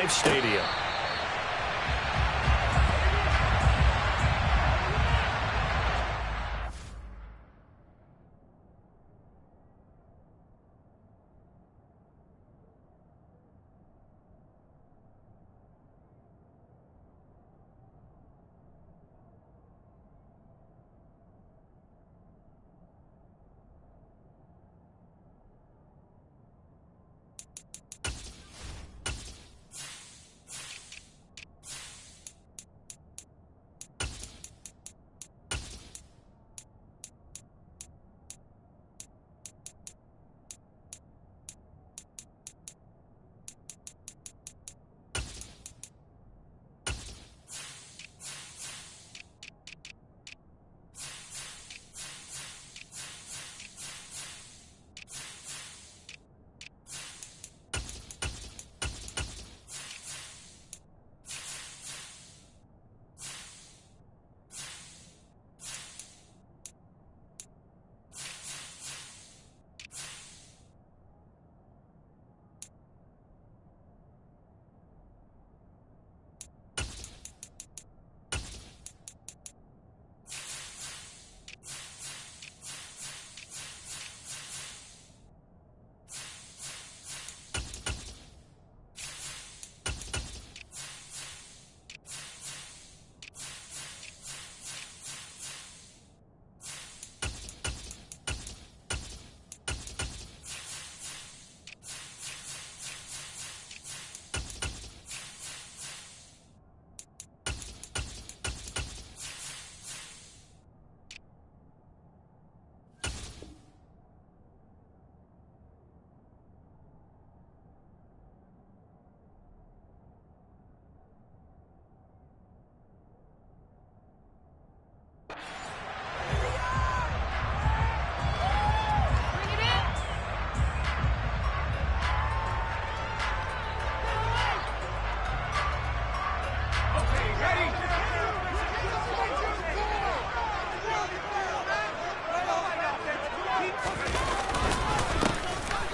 MetLife Stadium.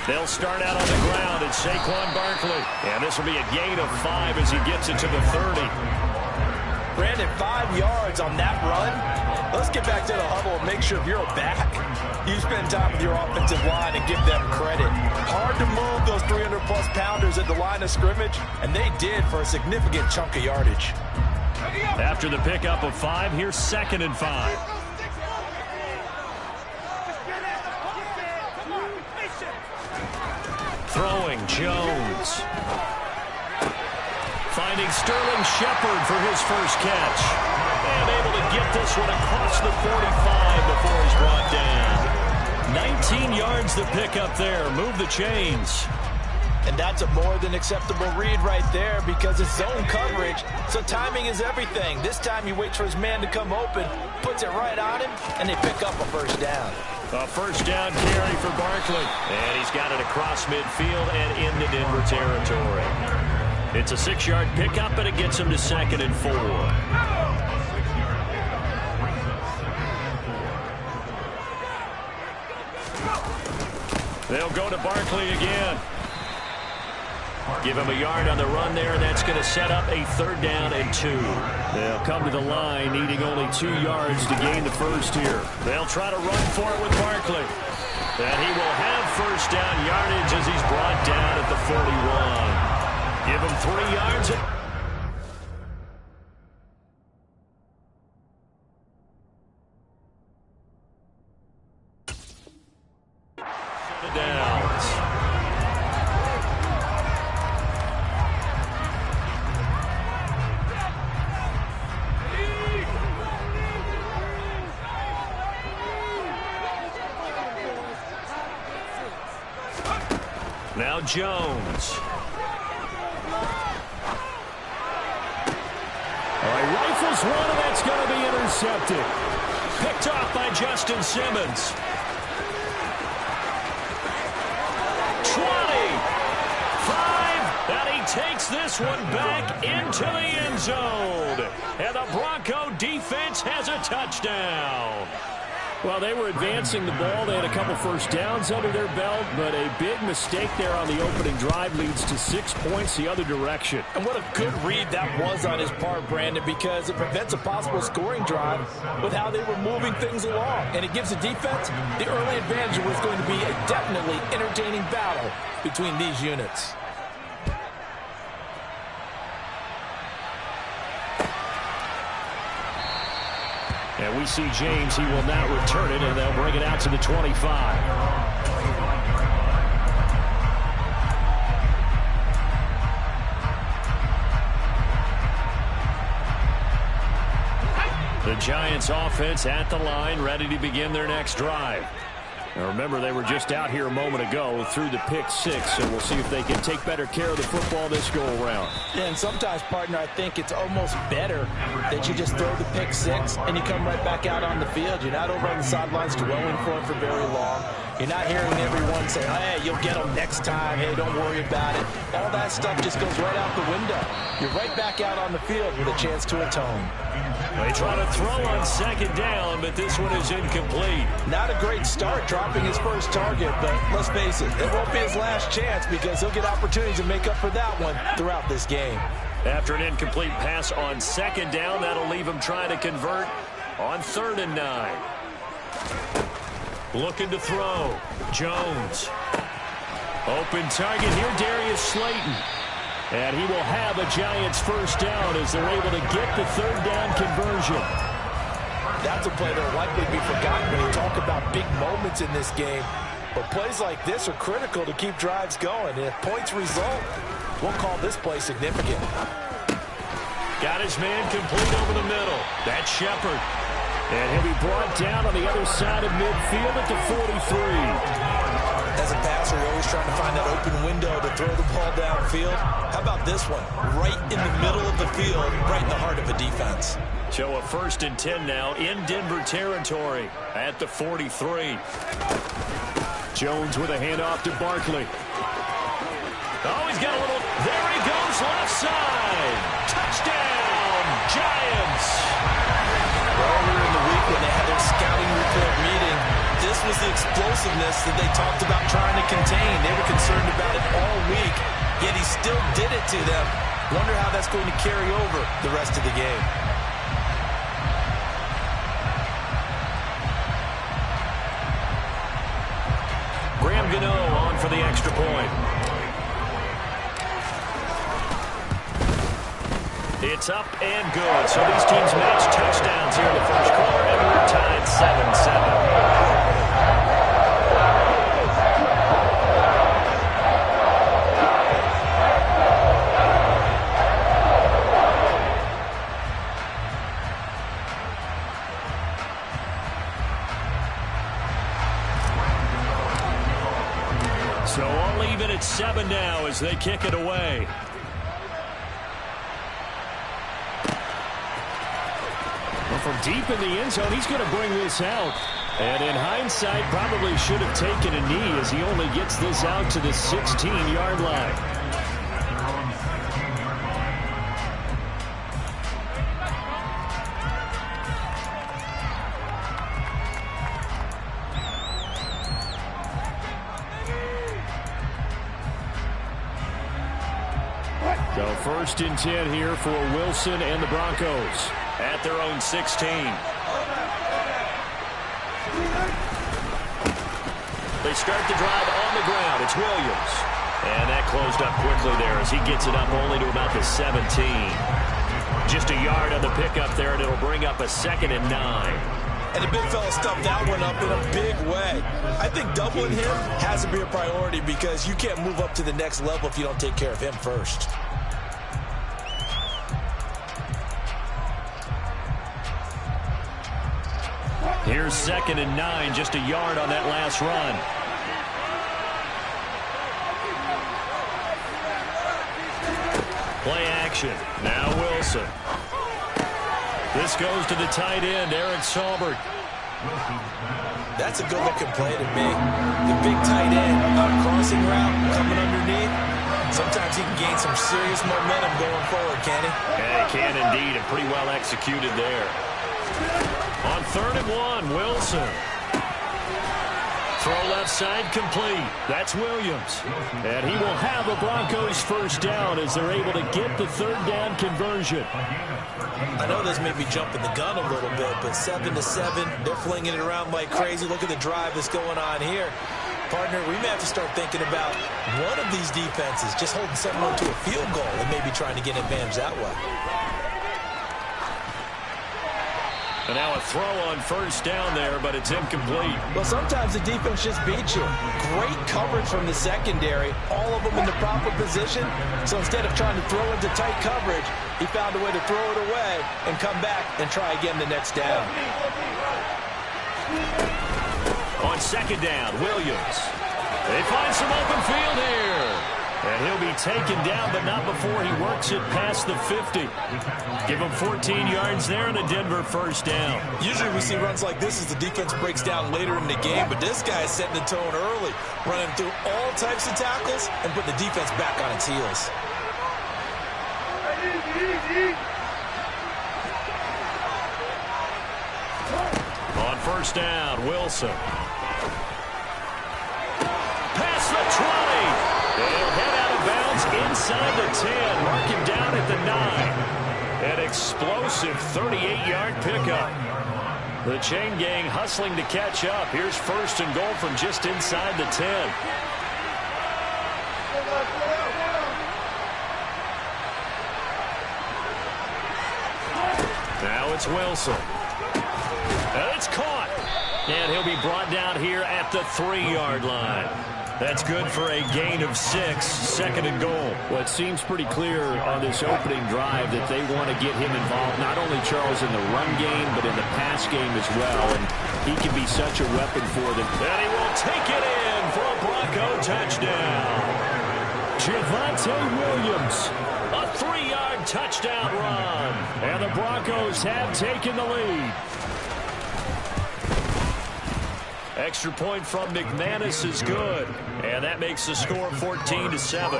They'll start out on the ground, and Saquon Barkley. And this will be a gain of 5 as he gets it to the 30. Brandon, 5 yards on that run. Let's get back to the huddle and make sure if you're a back, you spend time with your offensive line and give them credit. Hard to move those 300-plus pounders at the line of scrimmage, and they did for a significant chunk of yardage. After the pickup of 5, here's 2nd and 5. Throwing Jones. Finding Sterling Shepard for his first catch. And able to get this one across the 45 before he's brought down. 19 yards the pickup there. Move the chains. And that's a more than acceptable read right there because it's zone coverage, so timing is everything. This time he waits for his man to come open, puts it right on him, and they pick up a first down. A first down carry for Barkley. And he's got it across midfield and into Denver territory. It's a 6-yard pickup, and it gets him to 2nd and 4. They'll go to Barkley again. Give him a yard on the run there, and that's going to set up a 3rd down and 2. They'll come to the line, needing only 2 yards to gain the first here. They'll try to run for it with Barkley. And he will have first down yardage as he's brought down at the 41. Give him 3 yards. Downs. Now Jones. All right, rifles one, and that's going to be intercepted. Picked off by Justin Simmons. 20, 5, and he takes this one back into the end zone. And the Bronco defense has a touchdown. Well, they were advancing the ball. They had a couple first downs under their belt, but a big mistake there on the opening drive leads to 6 points the other direction. And what a good read that was on his part, Brandon, because it prevents a possible scoring drive with how they were moving things along. And it gives the defense the early advantage of what's going to be a definitely entertaining battle between these units. And we see James. He will not return it, and they'll bring it out to the 25. The Giants offense at the line, ready to begin their next drive. Now remember, they were just out here a moment ago through the pick six, so we'll see if they can take better care of the football this go-around. Yeah, and sometimes, partner, I think it's almost better that you just throw the pick six and you come right back out on the field. You're not over on the sidelines dwelling for it for very long. You're not hearing everyone say, hey, you'll get them next time. Hey, don't worry about it. All that stuff just goes right out the window. You're right back out on the field with a chance to atone. They try to throw on second down, but this one is incomplete. Not a great start dropping his first target, but let's face it, it won't be his last chance because he'll get opportunities to make up for that one throughout this game. After an incomplete pass on second down, that'll leave him trying to convert on 3rd and 9. Looking to throw. Jones. Open target here, Darius Slayton. And he will have a Giants first down as they're able to get the 3rd down conversion. That's a play that will likely be forgotten when you talk about big moments in this game. But plays like this are critical to keep drives going. And if points result, we'll call this play significant. Got his man complete over the middle. That's Shepard. And he'll be brought down on the other side of midfield at the 43. As a passer, you're always trying to find that open window to throw the ball downfield. How about this one? Right in the middle of the field, right in the heart of a defense. So a 1st and 10 now in Denver territory at the 43. Jones with a handoff to Barkley. Oh, he's got a little... There he goes, left side. Touchdown, Giants. Earlier in the week when they had their scouting report meeting, this was the explosiveness that they talked about trying to contain. They were concerned about it all week, yet he still did it to them. Wonder how that's going to carry over the rest of the game. Graham Gano on for the extra point. It's up and good. So these teams match touchdowns here in the first quarter, and we're tied 7-7. So all even at 7 now as they kick it away. Well, from deep in the end zone, he's going to bring this out. And in hindsight, probably should have taken a knee as he only gets this out to the 16-yard line. So 1st and 10 here for Wilson and the Broncos at their own 16. They start the drive on the ground. It's Williams. And that closed up quickly there as he gets it up only to about the 17. Just a yard on the pickup there, and it'll bring up a 2nd and 9. And the big fella stuffed that one up in a big way. I think doubling him has to be a priority because you can't move up to the next level if you don't take care of him first. Here's 2nd and 9, just a yard on that last run. Play action. Now Wilson. This goes to the tight end, Eric Saubert. That's a good-looking play to me. The big tight end on a crossing route coming underneath. Sometimes he can gain some serious momentum going forward, can he? Yeah, he can indeed, and pretty well executed there. On 3rd and 1, Wilson. Throw left side complete. That's Williams. And he will have a Broncos first down as they're able to get the third down conversion. I know this may be jumping the gun a little bit, but 7-7, they're flinging it around like crazy. Look at the drive that's going on here. Partner, we may have to start thinking about one of these defenses just holding someone to a field goal and maybe trying to get an advantage that way. And now a throw on first down there, but it's incomplete. Well, sometimes the defense just beats you. Great coverage from the secondary, all of them in the proper position. So instead of trying to throw into tight coverage, he found a way to throw it away and come back and try again the next down. On second down, Williams. They find some open field here. And he'll be taken down, but not before he works it past the 50. Give him 14 yards there and a Denver first down. Usually we see runs like this as the defense breaks down later in the game, but this guy is setting the tone early, running through all types of tackles and putting the defense back on its heels. On first down, Wilson. Past the 20. They'll head out of bounds inside the 10. Mark him down at the 9. An explosive 38-yard pickup. The chain gang hustling to catch up. Here's first and goal from just inside the 10. Now it's Wilson. And it's caught. And he'll be brought down here at the 3-yard line. That's good for a gain of 6, second and goal. Well, it seems pretty clear on this opening drive that they want to get him involved, not only, Charles, in the run game, but in the pass game as well. And he can be such a weapon for them. And he will take it in for a Bronco touchdown. Javonte Williams, a 3-yard touchdown run. And the Broncos have taken the lead. Extra point from McManus is good, and that makes the score 14-7.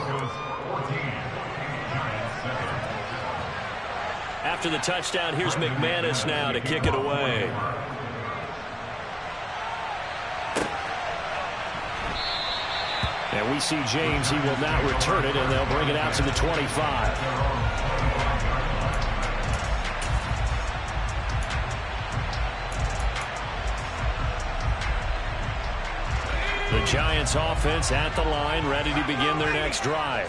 After the touchdown, here's McManus now to kick it away. And we see James, he will not return it, and they'll bring it out to the 25. The Giants offense at the line, ready to begin their next drive.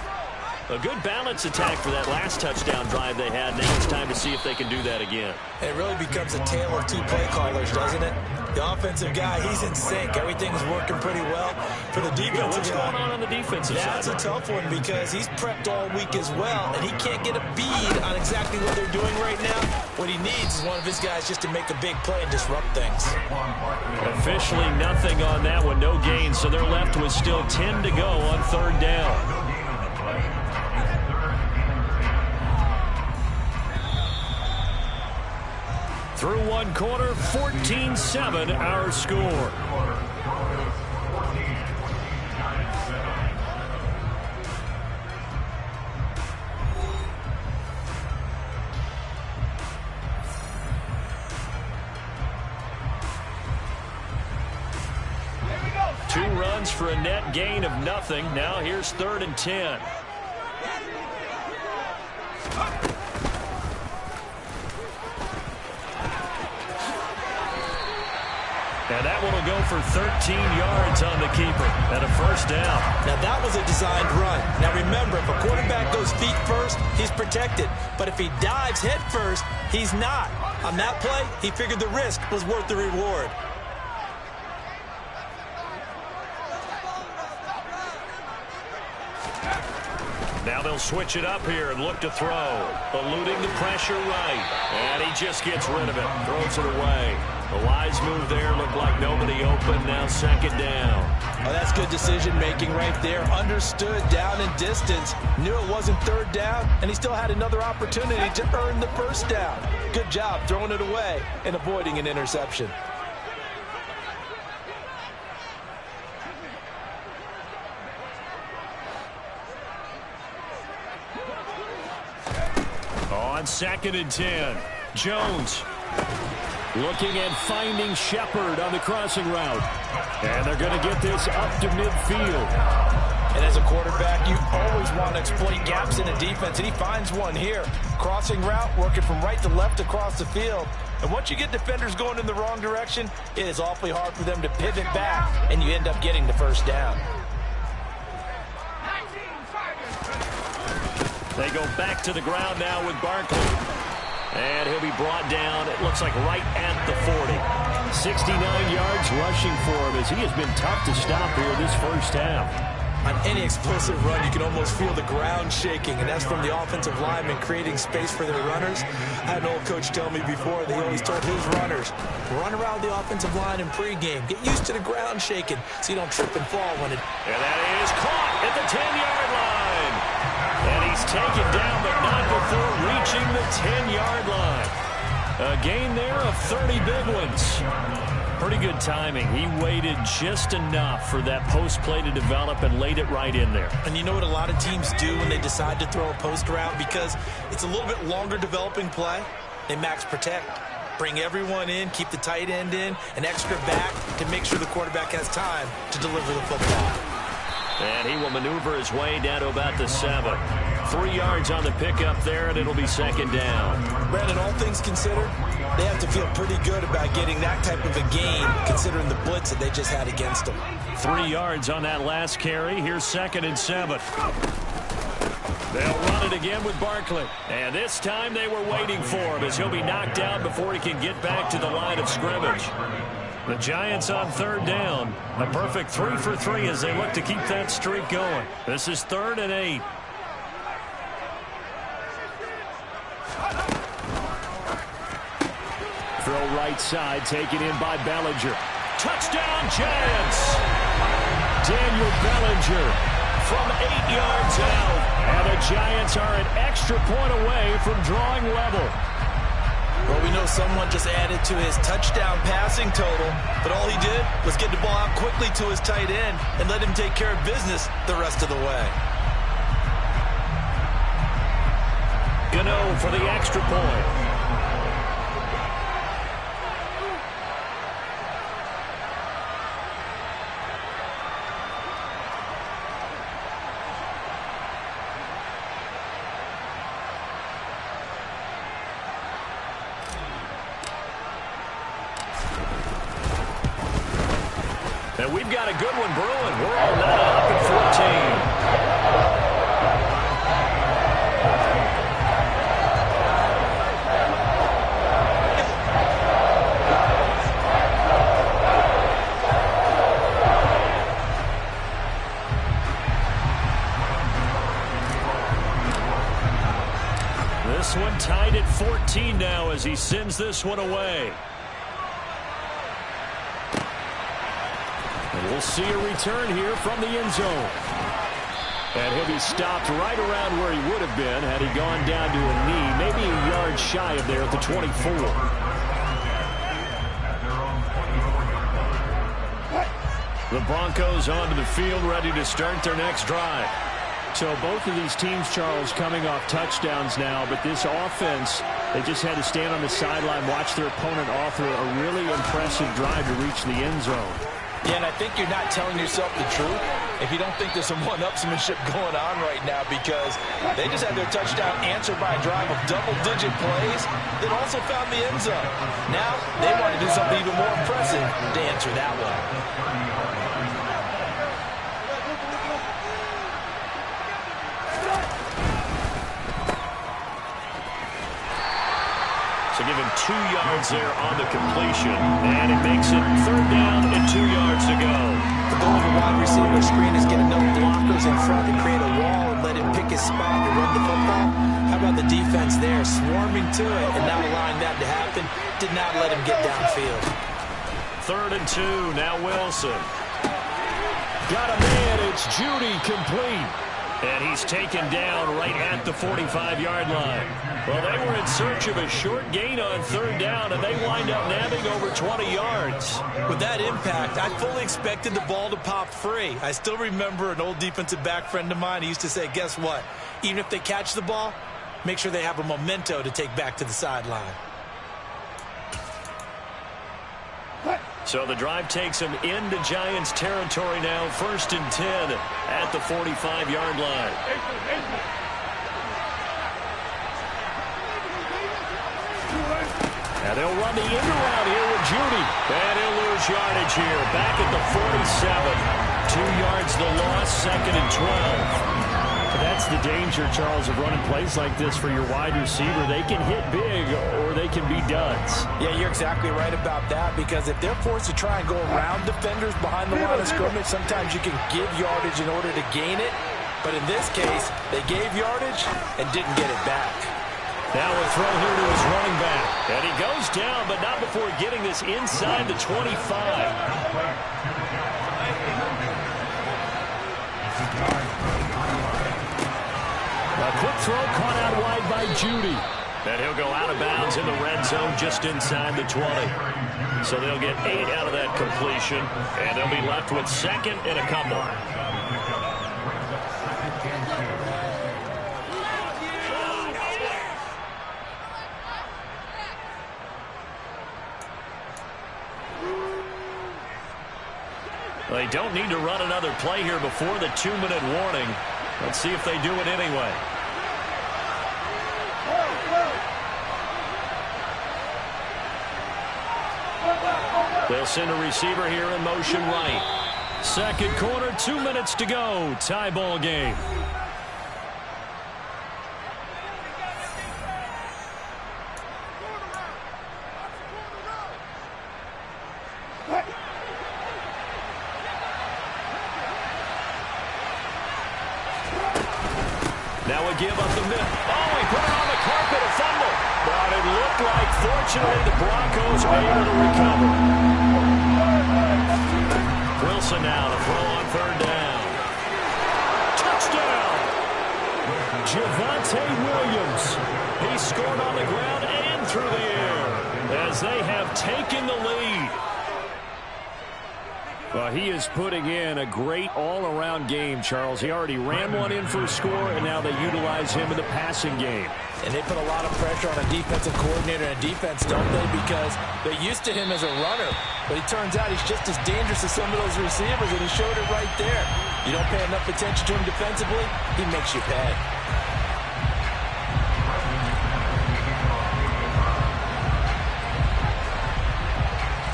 A good balance attack for that last touchdown drive they had. Now it's time to see if they can do that again. It really becomes a tale of two play callers, doesn't it? The offensive guy, he's in sync. Everything's working pretty well. For the defensive guy, what's going on the defensive side? That's a tough one because he's prepped all week as well, and he can't get a bead on exactly what they're doing right now. What he needs is one of his guys just to make a big play and disrupt things. Officially nothing on that one, no gain, so they're left with still 10 to go on third down. Through one quarter, 14-7 our score. Two runs for a net gain of nothing. Now here's 3rd and 10. And that one will go for 13 yards on the keeper and a first down. Now that was a designed run. Now remember, if a quarterback goes feet first, he's protected. But if he dives head first, he's not. On that play, he figured the risk was worth the reward. Now they'll switch it up here and look to throw. Eluding the pressure right. And he just gets rid of it. Throws it away. A wise move there. Looked like nobody open. Now second down. Oh, that's good decision-making right there. Understood down and distance. Knew it wasn't third down. And he still had another opportunity to earn the first down. Good job throwing it away and avoiding an interception. On 2nd and 10. Jones Looking at finding Shepard on the crossing route. And they're going to get this up to midfield. And as a quarterback, you always want to exploit gaps in the defense, and he finds one here. Crossing route, working from right to left across the field. And once you get defenders going in the wrong direction, it is awfully hard for them to pivot back, and you end up getting the first down. They go back to the ground now with Barkley. And he'll be brought down, it looks like right at the 40. 69 yards rushing for him as he has been tough to stop here this first half. On any explosive run, you can almost feel the ground shaking, and that's from the offensive linemen creating space for their runners. I had an old coach tell me before that he always told his runners, run around the offensive line in pregame. Get used to the ground shaking so you don't trip and fall when it... And that is caught at the 10-yard line. And he's taken down, but not before reaching the 10-yard line. A gain there of 30 big ones. Pretty good timing. He waited just enough for that post play to develop and laid it right in there. And you know what a lot of teams do when they decide to throw a post route? Because it's a little bit longer developing play. They max protect. Bring everyone in, keep the tight end in, an extra back to make sure the quarterback has time to deliver the football. And he will maneuver his way down to about the 7. 3 yards on the pickup there, and it'll be second down. Brandon, all things considered, they have to feel pretty good about getting that type of a gain, considering the blitz that they just had against them. 3 yards on that last carry. Here's second and 7. They'll run it again with Barkley. And this time they were waiting for him as he'll be knocked down before he can get back to the line of scrimmage. The Giants on third down. A perfect 3 for 3 as they look to keep that streak going. This is 3rd and 8. Throw right side, taken in by Bellinger. Touchdown, Giants! Daniel Bellinger from 8 yards out. And the Giants are an extra point away from drawing level. Well, we know someone just added to his touchdown passing total, but all he did was get the ball out quickly to his tight end and let him take care of business the rest of the way. Gano for the extra point. And we've got a good one brewing. We're all knotted up at 14. This one tied at 14 now as he sends this one away. We'll see a return here from the end zone. And he'll be stopped right around where he would have been had he gone down to a knee, maybe a yard shy of there at the 24. The Broncos onto the field, ready to start their next drive. So both of these teams, Charles, coming off touchdowns now, but this offense, they just had to stand on the sideline, watch their opponent author a really impressive drive to reach the end zone. Yeah, and I think you're not telling yourself the truth if you don't think there's some one-upsmanship going on right now, because they just had their touchdown answered by a drive of double-digit plays that also found the end zone. Now they want to do something even more impressive to answer that one. So give him 2 yards there on the completion. And it makes it 3rd down and 2 yards to go. The goal of a wide receiver screen is get enough blockers in front to create a wall and let him pick his spot to run the football. How about the defense there, swarming to it and not allowing that to happen? Did not let him get downfield. 3rd and 2, now Wilson. Got a man, it's Judy, complete. And he's taken down right at the 45-yard line. Well, they were in search of a short gain on 3rd down, and they wind up nabbing over 20 yards. With that impact, I fully expected the ball to pop free. I still remember an old defensive back friend of mine. He used to say, guess what? Even if they catch the ball, make sure they have a memento to take back to the sideline. So the drive takes him into Giants territory now. 1st and 10 at the 45-yard line. And they'll run the end around here with Judy. And he'll lose yardage here. Back at the 47. 2 yards the loss, 2nd and 12. That's the danger, Charles, of running plays like this for your wide receiver. They can hit big or they can be duds. Yeah, you're exactly right about that, because if they're forced to try and go around defenders behind the line of scrimmage, sometimes you can give yardage in order to gain it. But in this case, they gave yardage and didn't get it back. Now a throw here to his running back. And he goes down, but not before getting this inside the 25. A quick throw caught out wide by Judy. And he'll go out of bounds in the red zone just inside the 20. So they'll get 8 out of that completion, and they'll be left with 2nd and a couple. They don't need to run another play here before the 2-minute warning. Let's see if they do it anyway. They'll send a receiver here in motion right. 2nd quarter, 2 minutes to go. Tie ball game. Now a give up the mid. Oh, he put it on the carpet, a fumble. But it looked like, fortunately, the Broncos were able to recover. Wilson now to throw on 3rd down. Touchdown! Javonte Williams. He scored on the ground and through the air as they have taken the lead. Well, he is putting in a great all-around game, Charles. He already ran one in for a score, and now they utilize him in the passing game. And they put a lot of pressure on a defensive coordinator and a defense, don't they? Because they're used to him as a runner. But it turns out he's just as dangerous as some of those receivers, and he showed it right there. You don't pay enough attention to him defensively, he makes you pay.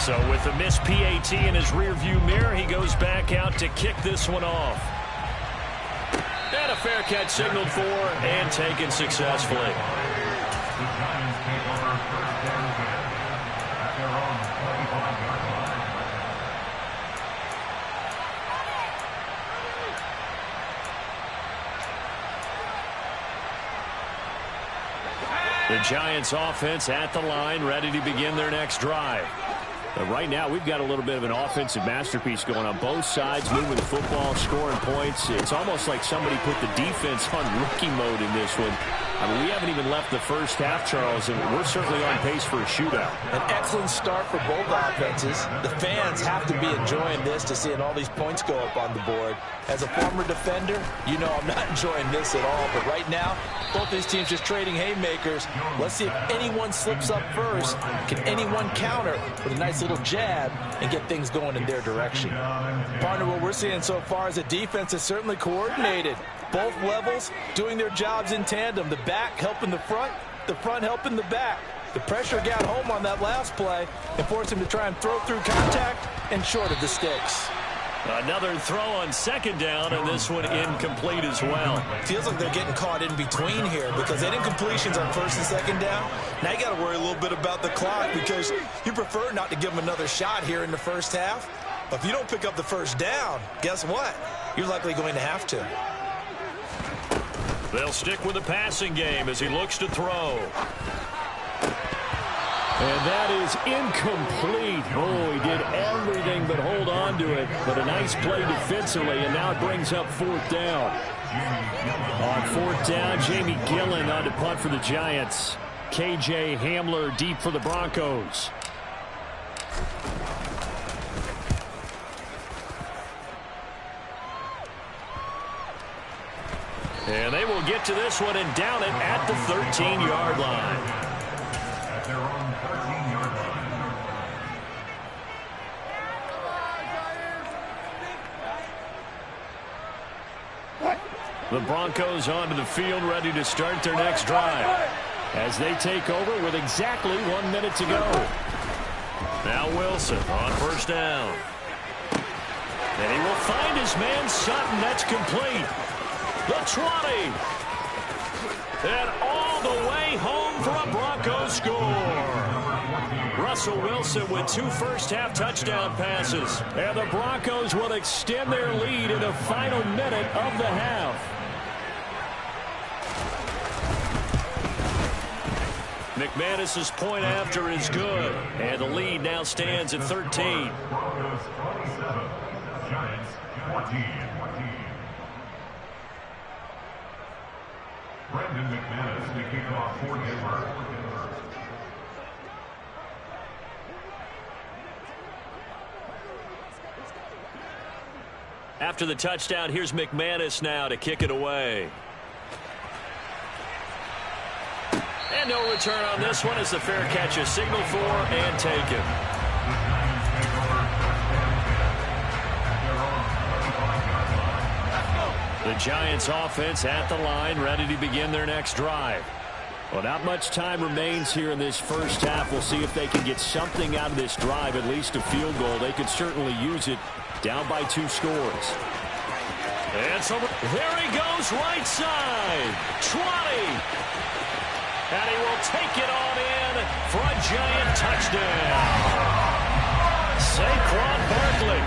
So with the missed PAT in his rearview mirror, he goes back out to kick this one off. And a fair catch signaled for and taken successfully. The Giants offense at the line, ready to begin their next drive. But right now, we've got a little bit of an offensive masterpiece going on both sides, moving the football, scoring points. It's almost like somebody put the defense on rookie mode in this one. I mean, we haven't even left the first half, Charles, and we're certainly on pace for a shootout. An excellent start for both offenses. The fans have to be enjoying this to seeing all these points go up on the board. As a former defender, you know I'm not enjoying this at all. But right now, both these teams just trading haymakers. Let's see if anyone slips up first. Can anyone counter with a nice little jab and get things going in their direction? Partner, what we're seeing so far is a defense is certainly coordinated. Both levels doing their jobs in tandem. The back helping the front helping the back. The pressure got home on that last play and forced him to try and throw through contact and short of the sticks. Another throw on 2nd down, and this one incomplete as well. Feels like they're getting caught in between here because they did incompletions on 1st and 2nd down. Now you got to worry a little bit about the clock because you prefer not to give them another shot here in the first half. But if you don't pick up the 1st down, guess what? You're likely going to have to. They'll stick with the passing game as he looks to throw. And that is incomplete. Oh, he did everything but hold on to it. But a nice play defensively, and now it brings up 4th down. On 4th down, Jamie Gillen on to punt for the Giants. KJ Hamler deep for the Broncos. And they will get to this one and down it at the 13-yard line. The Broncos onto the field, ready to start their next drive as they take over with exactly 1 minute to go. Now Wilson on first down. And he will find his man Sutton. That's complete. The 20. And all the way home for a Broncos score. Russell Wilson with 2 first-half touchdown passes. And the Broncos will extend their lead in the final minute of the half. McManus's point after is good. And the lead now stands at 13. Brendan McManus to kick off for Denver. After the touchdown, here's McManus now to kick it away. And no return on this one as the fair catch is signaled for and taken. The Giants offense at the line, ready to begin their next drive. Well, not much time remains here in this first half. We'll see if they can get something out of this drive, at least a field goal. They could certainly use it, down by 2 scores. And so there he goes, right side, 20. And he will take it on in for a Giant touchdown. Saquon Barkley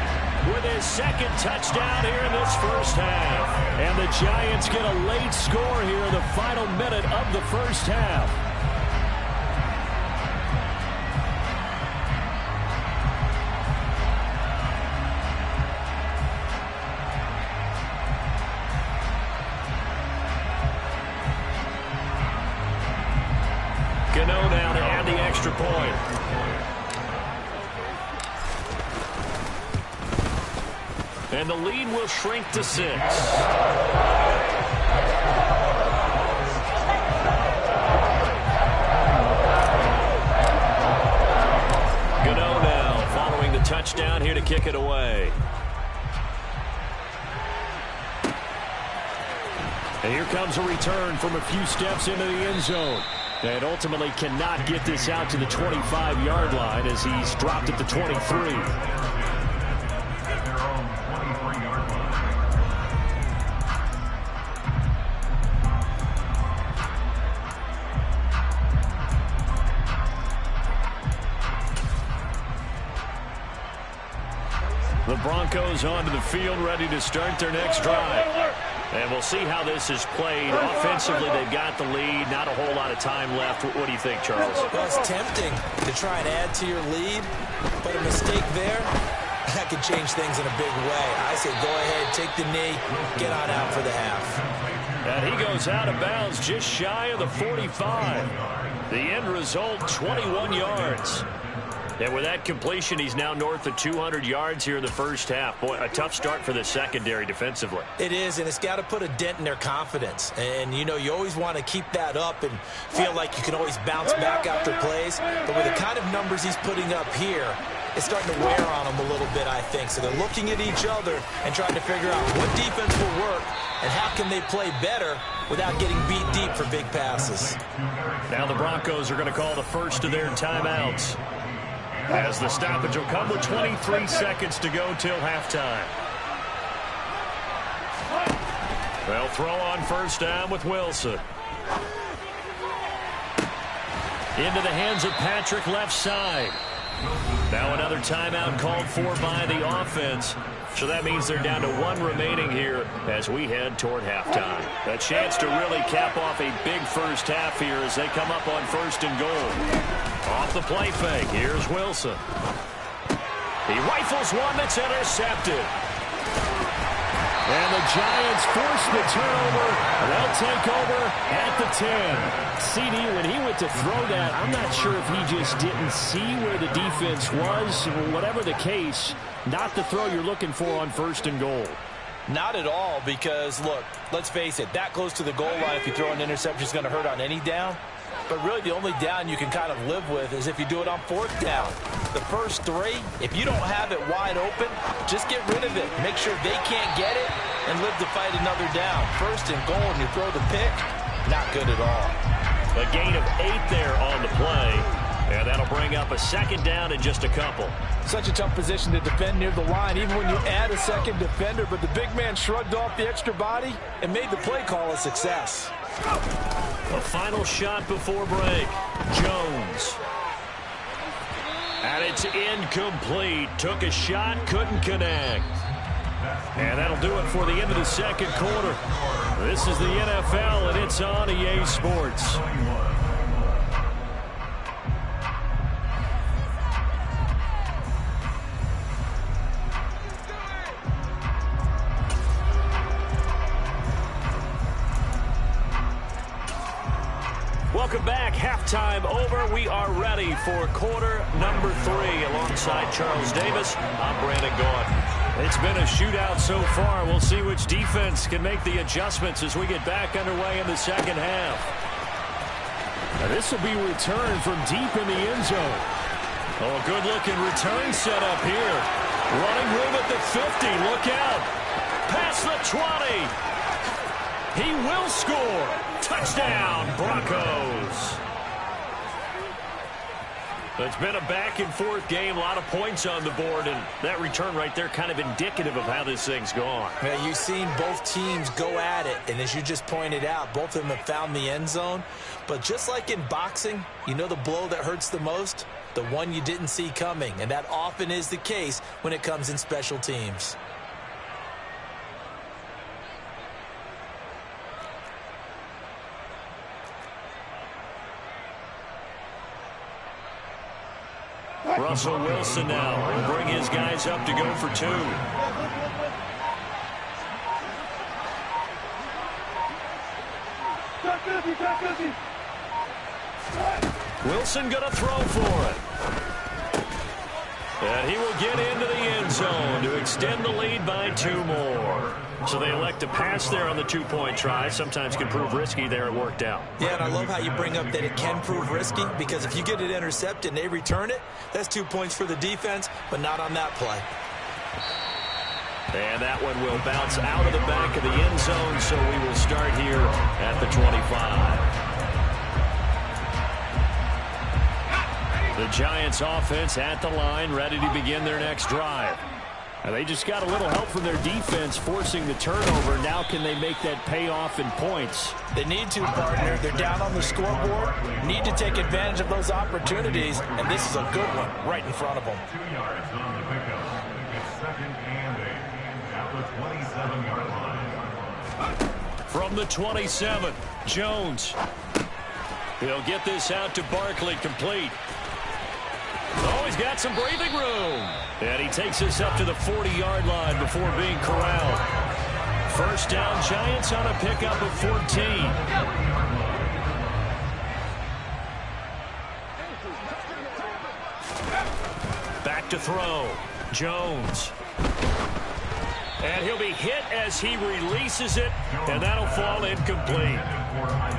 with his 2nd touchdown here in this first half. And the Giants get a late score here in the final minute of the first half. Gano now to add the extra point. And the lead will shrink to 6. Gano now following the touchdown here to kick it away. And here comes a return from a few steps into the end zone. And ultimately cannot get this out to the 25-yard line as he's dropped at the 23. The Broncos onto the field, ready to start their next drive. And we'll see how this is played. Offensively, they've got the lead. Not a whole lot of time left. What do you think, Charles? Well, it's tempting to try and add to your lead, but a mistake there, that could change things in a big way. I say go ahead, take the knee, get on out for the half. And he goes out of bounds just shy of the 45. The end result, 21 yards. And with that completion, he's now north of 200 yards here in the first half. Boy, a tough start for the secondary defensively. It is, and it's got to put a dent in their confidence. And, you know, you always want to keep that up and feel like you can always bounce back after plays. But with the kind of numbers he's putting up here, it's starting to wear on them a little bit, I think. So they're looking at each other and trying to figure out what defense will work and how can they play better without getting beat deep for big passes. Now the Broncos are going to call the first of their timeouts, as the stoppage will come with 23 seconds to go till halftime. They'll throw on first down with Wilson. Into the hands of Patrick left side. Now another timeout called for by the offense. So that means they're down to 1 remaining here as we head toward halftime. A chance to really cap off a big first half here as they come up on first and goal. Off the play fake, here's Wilson. He rifles one that's intercepted. And the Giants force the turnover. They'll take over at the 10. CD, when he went to throw that, I'm not sure if he just didn't see where the defense was. Whatever the case, not the throw you're looking for on first and goal. Not at all, because, look, let's face it, that close to the goal line, if you throw an interception, is going to hurt on any down. But really, the only down you can kind of live with is if you do it on 4th down. The first 3, if you don't have it wide open, just get rid of it. Make sure they can't get it, and live to fight another down. First and goal, and you throw the pick. Not good at all. A gain of 8 there on the play. And that'll bring up a second down in just a couple. Such a tough position to defend near the line, even when you add a second defender. But the big man shrugged off the extra body and made the play call a success. A final shot before break. Jones. And it's incomplete. Took a shot, couldn't connect. And that'll do it for the end of the second quarter. This is the NFL, and it's on EA Sports. Welcome back. Halftime over. We are ready for quarter number 3. Alongside Charles Davis, I'm Brandon Gordon. It's been a shootout so far. We'll see which defense can make the adjustments as we get back underway in the second half. Now this will be returned from deep in the end zone. Oh, a good-looking return set up here. Running room at the 50. Look out. Past the 20. He will score. Touchdown, Broncos. It's been a back-and-forth game, a lot of points on the board, and that return right there kind of indicative of how this thing's gone. Yeah, you've seen both teams go at it, and as you just pointed out, both of them have found the end zone. But just like in boxing, you know the blow that hurts the most? The one you didn't see coming, and that often is the case when it comes in special teams. Russell Wilson now will bring his guys up to go for 2. Wilson going to throw for it. And he will get into the end zone to extend the lead by 2 more. So they elect to pass there on the 2-point try. Sometimes can prove risky there. It worked out. Yeah, and I love how you bring up that it can prove risky, because if you get it intercepted and they return it, that's 2 points for the defense, but not on that play. And that one will bounce out of the back of the end zone, so we will start here at the 25. The Giants offense at the line, ready to begin their next drive. And they just got a little help from their defense forcing the turnover. Now can they make that pay off in points? They need to, partner. They're down on the scoreboard. Need to take advantage of those opportunities, and this is a good one right in front of them. 2 yards on the pickup. It's 2nd and 8 at the 27-yard line. From the 27, Jones. He'll get this out to Barkley, complete. Oh, he's got some breathing room. And he takes us up to the 40-yard line before being corralled. First down, Giants on a pickup of 14. Back to throw. Jones. And he'll be hit as he releases it, and that'll fall incomplete.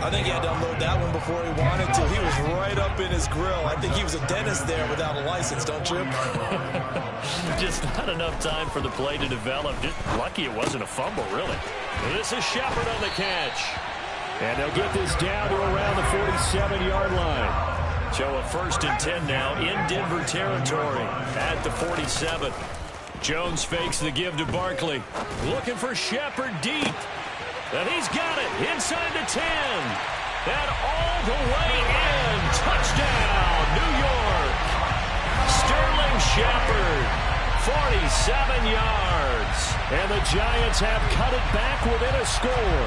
I think he had to unload that one before he wanted to. He was right up in his grill. I think he was a dentist there without a license, don't you? Just not enough time for the play to develop. Just lucky it wasn't a fumble, really. This is Shepard on the catch. And they'll get this down to around the 47-yard line. So a 1st and 10 now in Denver territory at the 47. Jones fakes the give to Barkley. Looking for Shepard deep. And he's got it inside the 10. And all the way in. Touchdown, New York. Sterling Shepard, 47 yards. And the Giants have cut it back within a score.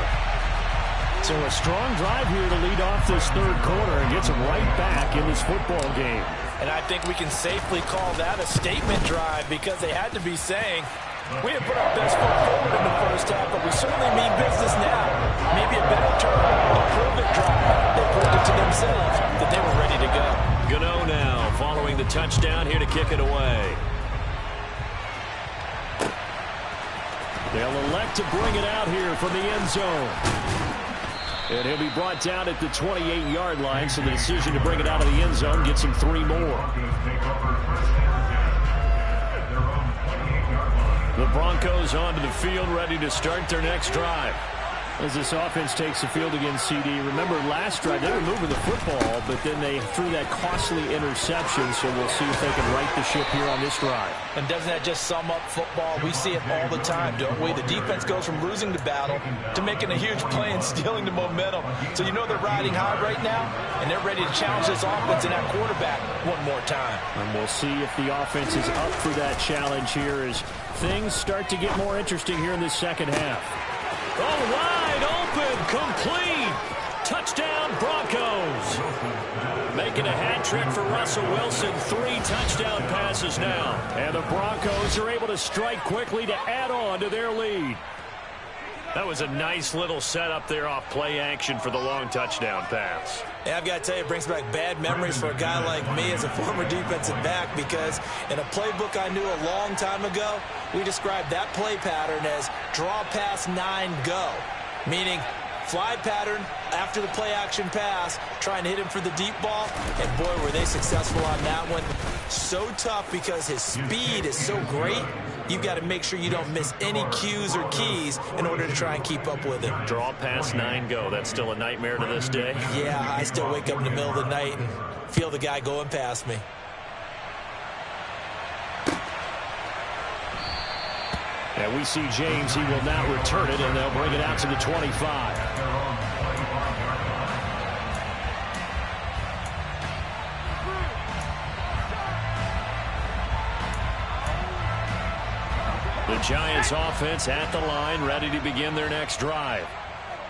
So a strong drive here to lead off this 3rd quarter and gets them right back in this football game. And I think we can safely call that a statement drive, because they had to be saying, we have put our best foot forward in the first half, but we certainly mean business now. Maybe a better term, a prove-it drive. They proved it to themselves that they were ready to go. Gano now following the touchdown here to kick it away. They'll elect to bring it out here from the end zone. And he'll be brought down at the 28-yard line, so the decision to bring it out of the end zone gets him 3 more. The Broncos onto the field, ready to start their next drive. As this offense takes the field against CD, remember last drive they were moving the football, but then they threw that costly interception, so we'll see if they can right the ship here on this drive. And doesn't that just sum up football? We see it all the time, don't we? The defense goes from losing the battle to making a huge play and stealing the momentum. So you know they're riding high right now, and they're ready to challenge this offense and that quarterback one more time. And we'll see if the offense is up for that challenge here as things start to get more interesting here in this second half. Oh, wide open, complete. Touchdown, Broncos. Making a hat trick for Russell Wilson. 3 touchdown passes now. And the Broncos are able to strike quickly to add on to their lead. That was a nice little setup there off play action for the long touchdown pass. Yeah, I've got to tell you, it brings back bad memories for a guy like me as a former defensive back, because in a playbook I knew a long time ago, we described that play pattern as draw pass 9 go, meaning fly pattern after the play action pass, trying to hit him for the deep ball, and boy, were they successful on that one. So tough because his speed is so great. You've got to make sure you don't miss any cues or keys in order to try and keep up with him. Draw pass 9 go. That's still a nightmare to this day. Yeah, I still wake up in the middle of the night and feel the guy going past me. And we see James. He will now return it, and they'll bring it out to the 25. The Giants offense at the line, ready to begin their next drive.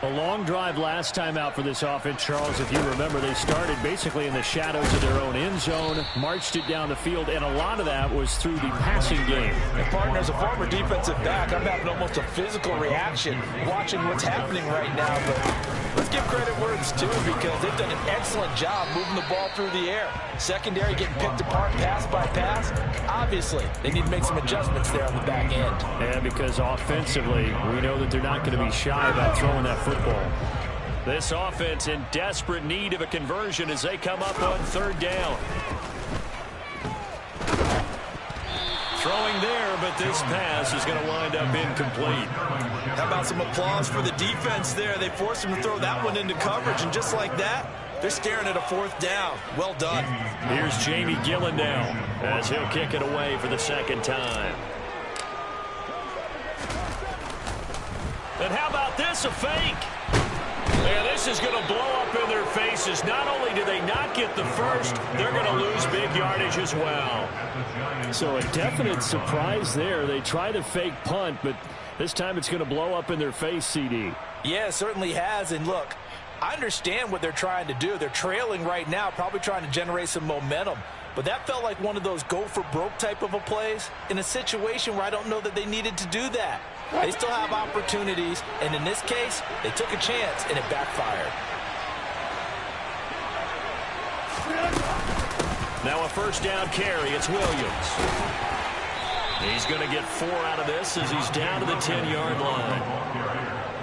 A long drive last time out for this offense, Charles. If you remember, they started basically in the shadows of their own end zone, marched it down the field, and a lot of that was through the passing game. And partner, as a former defensive back, I'm having almost a physical reaction watching what's happening right now. But let's give credit where it's due, because they've done an excellent job moving the ball through the air. Secondary getting picked apart pass by pass. Obviously, they need to make some adjustments there on the back end. Yeah, because offensively, we know that they're not going to be shy about throwing that football. This offense in desperate need of a conversion as they come up on 3rd down. Throwing there, but this pass is going to wind up incomplete. How about some applause for the defense there? They forced him to throw that one into coverage, and just like that, they're staring at a 4th down. Well done. Here's Jamie Gillen now as he'll kick it away for the 2nd time. And how about this, a fake? Yeah, this is going to blow up in their faces. Not only do they not get the first, they're going to lose big yardage as well. So a definite surprise there. They try the fake punt, but this time it's going to blow up in their face, CD. Yeah, it certainly has. And look, I understand what they're trying to do. They're trailing right now, probably trying to generate some momentum. But that felt like one of those go-for-broke type of a plays in a situation where I don't know that they needed to do that. They still have opportunities, and in this case, they took a chance, and it backfired. Now a 1st down carry. It's Williams. He's going to get 4 out of this as he's down to the 10-yard line.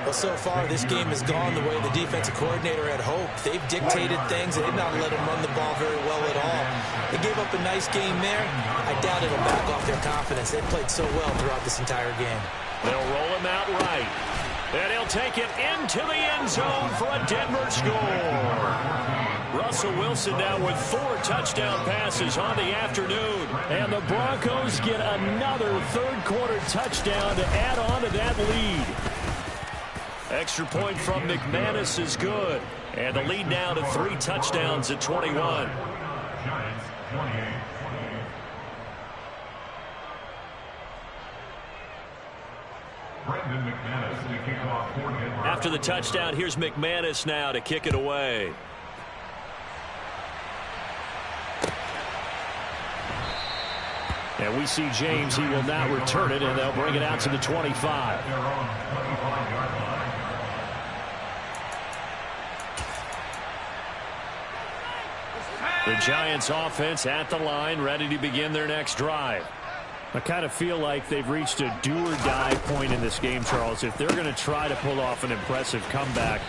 Well, so far, this game has gone the way the defensive coordinator had hoped. They've dictated things. They've not let him run the ball very well at all. They gave up a nice game there. I doubt it'll back off their confidence. They've played so well throughout this entire game. They'll roll him out right. And he'll take it into the end zone for a Denver score. Russell Wilson now with 4 touchdown passes on the afternoon. And the Broncos get another 3rd quarter touchdown to add on to that lead. Extra point from McManus is good. And the lead now to 3 touchdowns at 21. Giants 28. Brendan McManus to kick off for Denver. After the touchdown, here's McManus now to kick it away. And we see James. He will now return it, and they'll bring it out to the 25. They're on 25-yard line. The Giants offense at the line, ready to begin their next drive. I kind of feel like they've reached a do-or-die point in this game, Charles. If they're going to try to pull off an impressive comeback,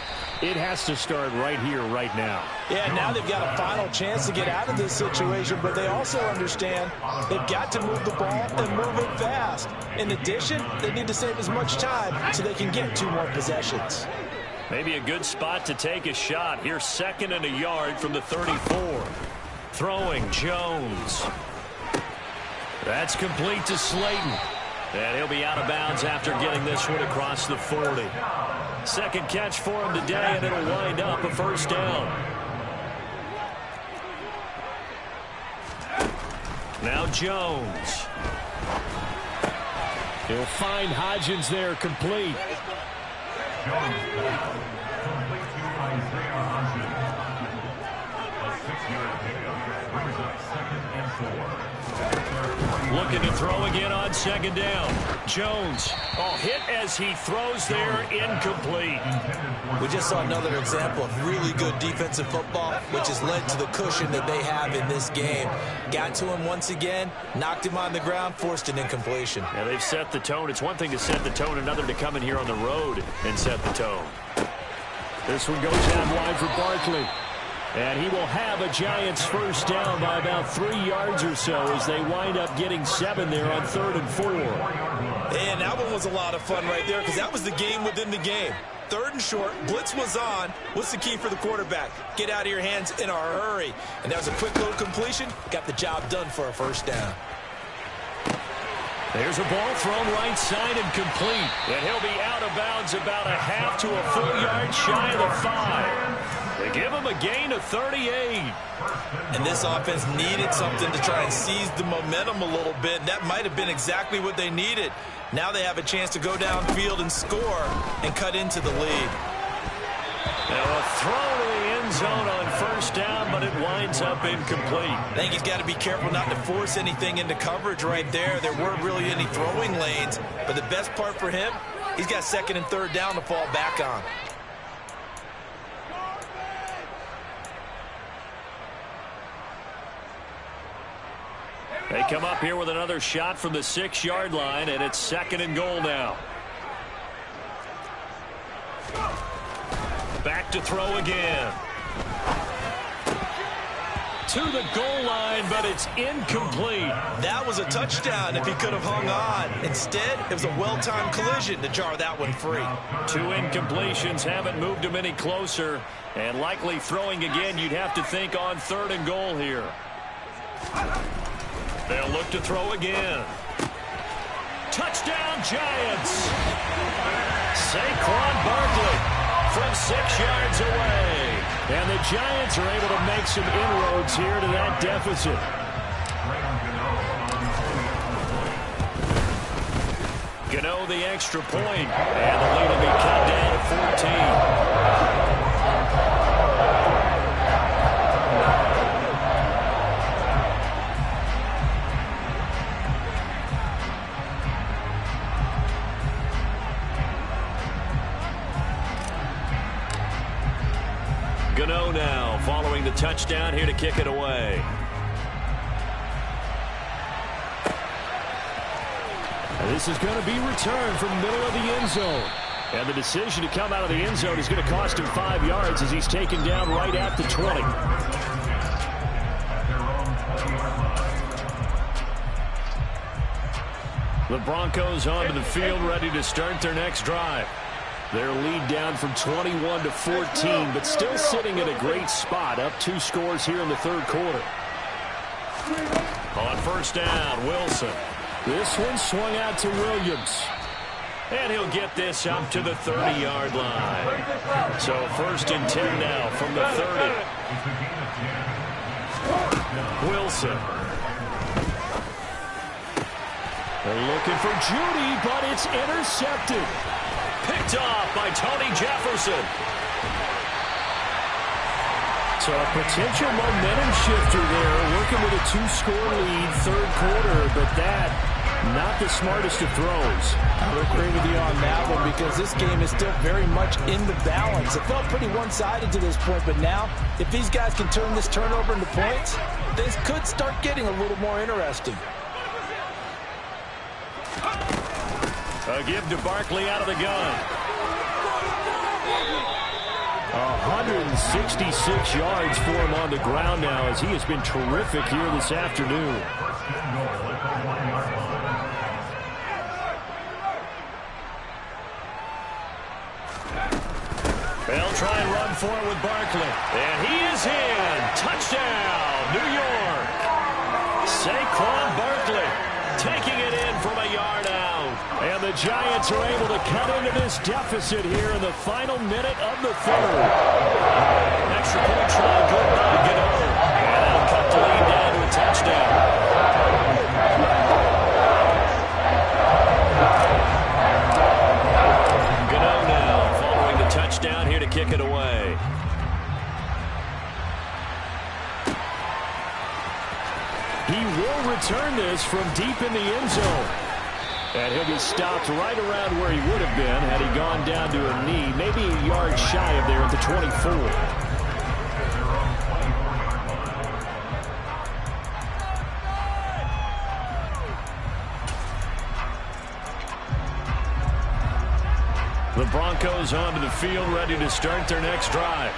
it has to start right here, right now. Yeah, now they've got a final chance to get out of this situation, but they also understand they've got to move the ball and move it fast. In addition, they need to save as much time so they can get 2 more possessions. Maybe a good spot to take a shot. Here's 2nd and a yard from the 34. Throwing Jones. That's complete to Slayton. And he'll be out of bounds after getting this one across the 40. 2nd catch for him today, and it'll wind up a 1st down. Now Jones. He'll find Hodgins there, complete. Jones, complete to Isaiah Hodgins. A 6-yard pickup brings up 2nd and 4. Looking to throw again on 2nd down. Jones, hit as he throws there, incomplete. We just saw another example of really good defensive football, which has led to the cushion that they have in this game. Got to him once again, knocked him on the ground, forced an incompletion. Yeah, they've set the tone. It's one thing to set the tone, another to come in here on the road and set the tone. This one goes out wide for Barkley. And he will have a Giants 1st down by about 3 yards or so as they wind up getting 7 there on 3rd and 4. And that one was a lot of fun right there because that was the game within the game. 3rd and short, blitz was on. What's the key for the quarterback? Get out of your hands in a hurry. And that was a quick little completion. Got the job done for a 1st down. There's a ball thrown right side and complete. And he'll be out of bounds about a half to a full yard shy of the 5. They give him a gain of 38. And this offense needed something to try and seize the momentum a little bit. That might have been exactly what they needed. Now they have a chance to go downfield and score and cut into the lead. Now a throw to the end zone on 1st down, but it winds up incomplete. I think he's got to be careful not to force anything into coverage right there. There weren't really any throwing lanes, but the best part for him, he's got 2nd and 3rd down to fall back on. They come up here with another shot from the 6-yard line, and it's 2nd and goal now. Back to throw again. To the goal line, but it's incomplete. That was a touchdown if he could have hung on. Instead, it was a well-timed collision to jar that one free. 2 incompletions haven't moved him any closer, and likely throwing again, you'd have to think on 3rd and goal here. They'll look to throw again. Touchdown, Giants! Saquon Barkley from 6 yards away. And the Giants are able to make some inroads here to that deficit. Gano the extra point, and the lead will be cut down to 14. Gano now following the touchdown here to kick it away. This is going to be returned from the middle of the end zone. And the decision to come out of the end zone is going to cost him 5 yards as he's taken down right at the 20. The Broncos onto the field ready to start their next drive. Their lead down from 21 to 14, but still sitting at a great spot, up 2 scores here in the 3rd quarter. On 1st down, Wilson. This one swung out to Williams. And he'll get this up to the 30-yard line. So 1st and 10 now from the 30. Wilson. They're looking for Judy, but it's intercepted. Picked off by Tony Jefferson. So a potential momentum shifter there, working with a 2-score lead, 3rd quarter, but that, not the smartest of throws. I would agree with you on that one because this game is still very much in the balance. It felt pretty one-sided to this point, but now, if these guys can turn this turnover into points, things could start getting a little more interesting. A give to Barkley out of the gun. 166 yards for him on the ground now as he has been terrific here this afternoon. They'll try and run for it with Barkley. And he is in. Touchdown, New York. Saquon Barkley taking it in from a yard out. And the Giants are able to cut into this deficit here in the final minute of the third. Extra point try good by Gano. And they'll cut the lead down to a touchdown. Gano now following the touchdown here to kick it away. He will return this from deep in the end zone. And he'll be stopped right around where he would have been had he gone down to a knee, maybe a yard shy of there at the 24. The Broncos onto the field, ready to start their next drive.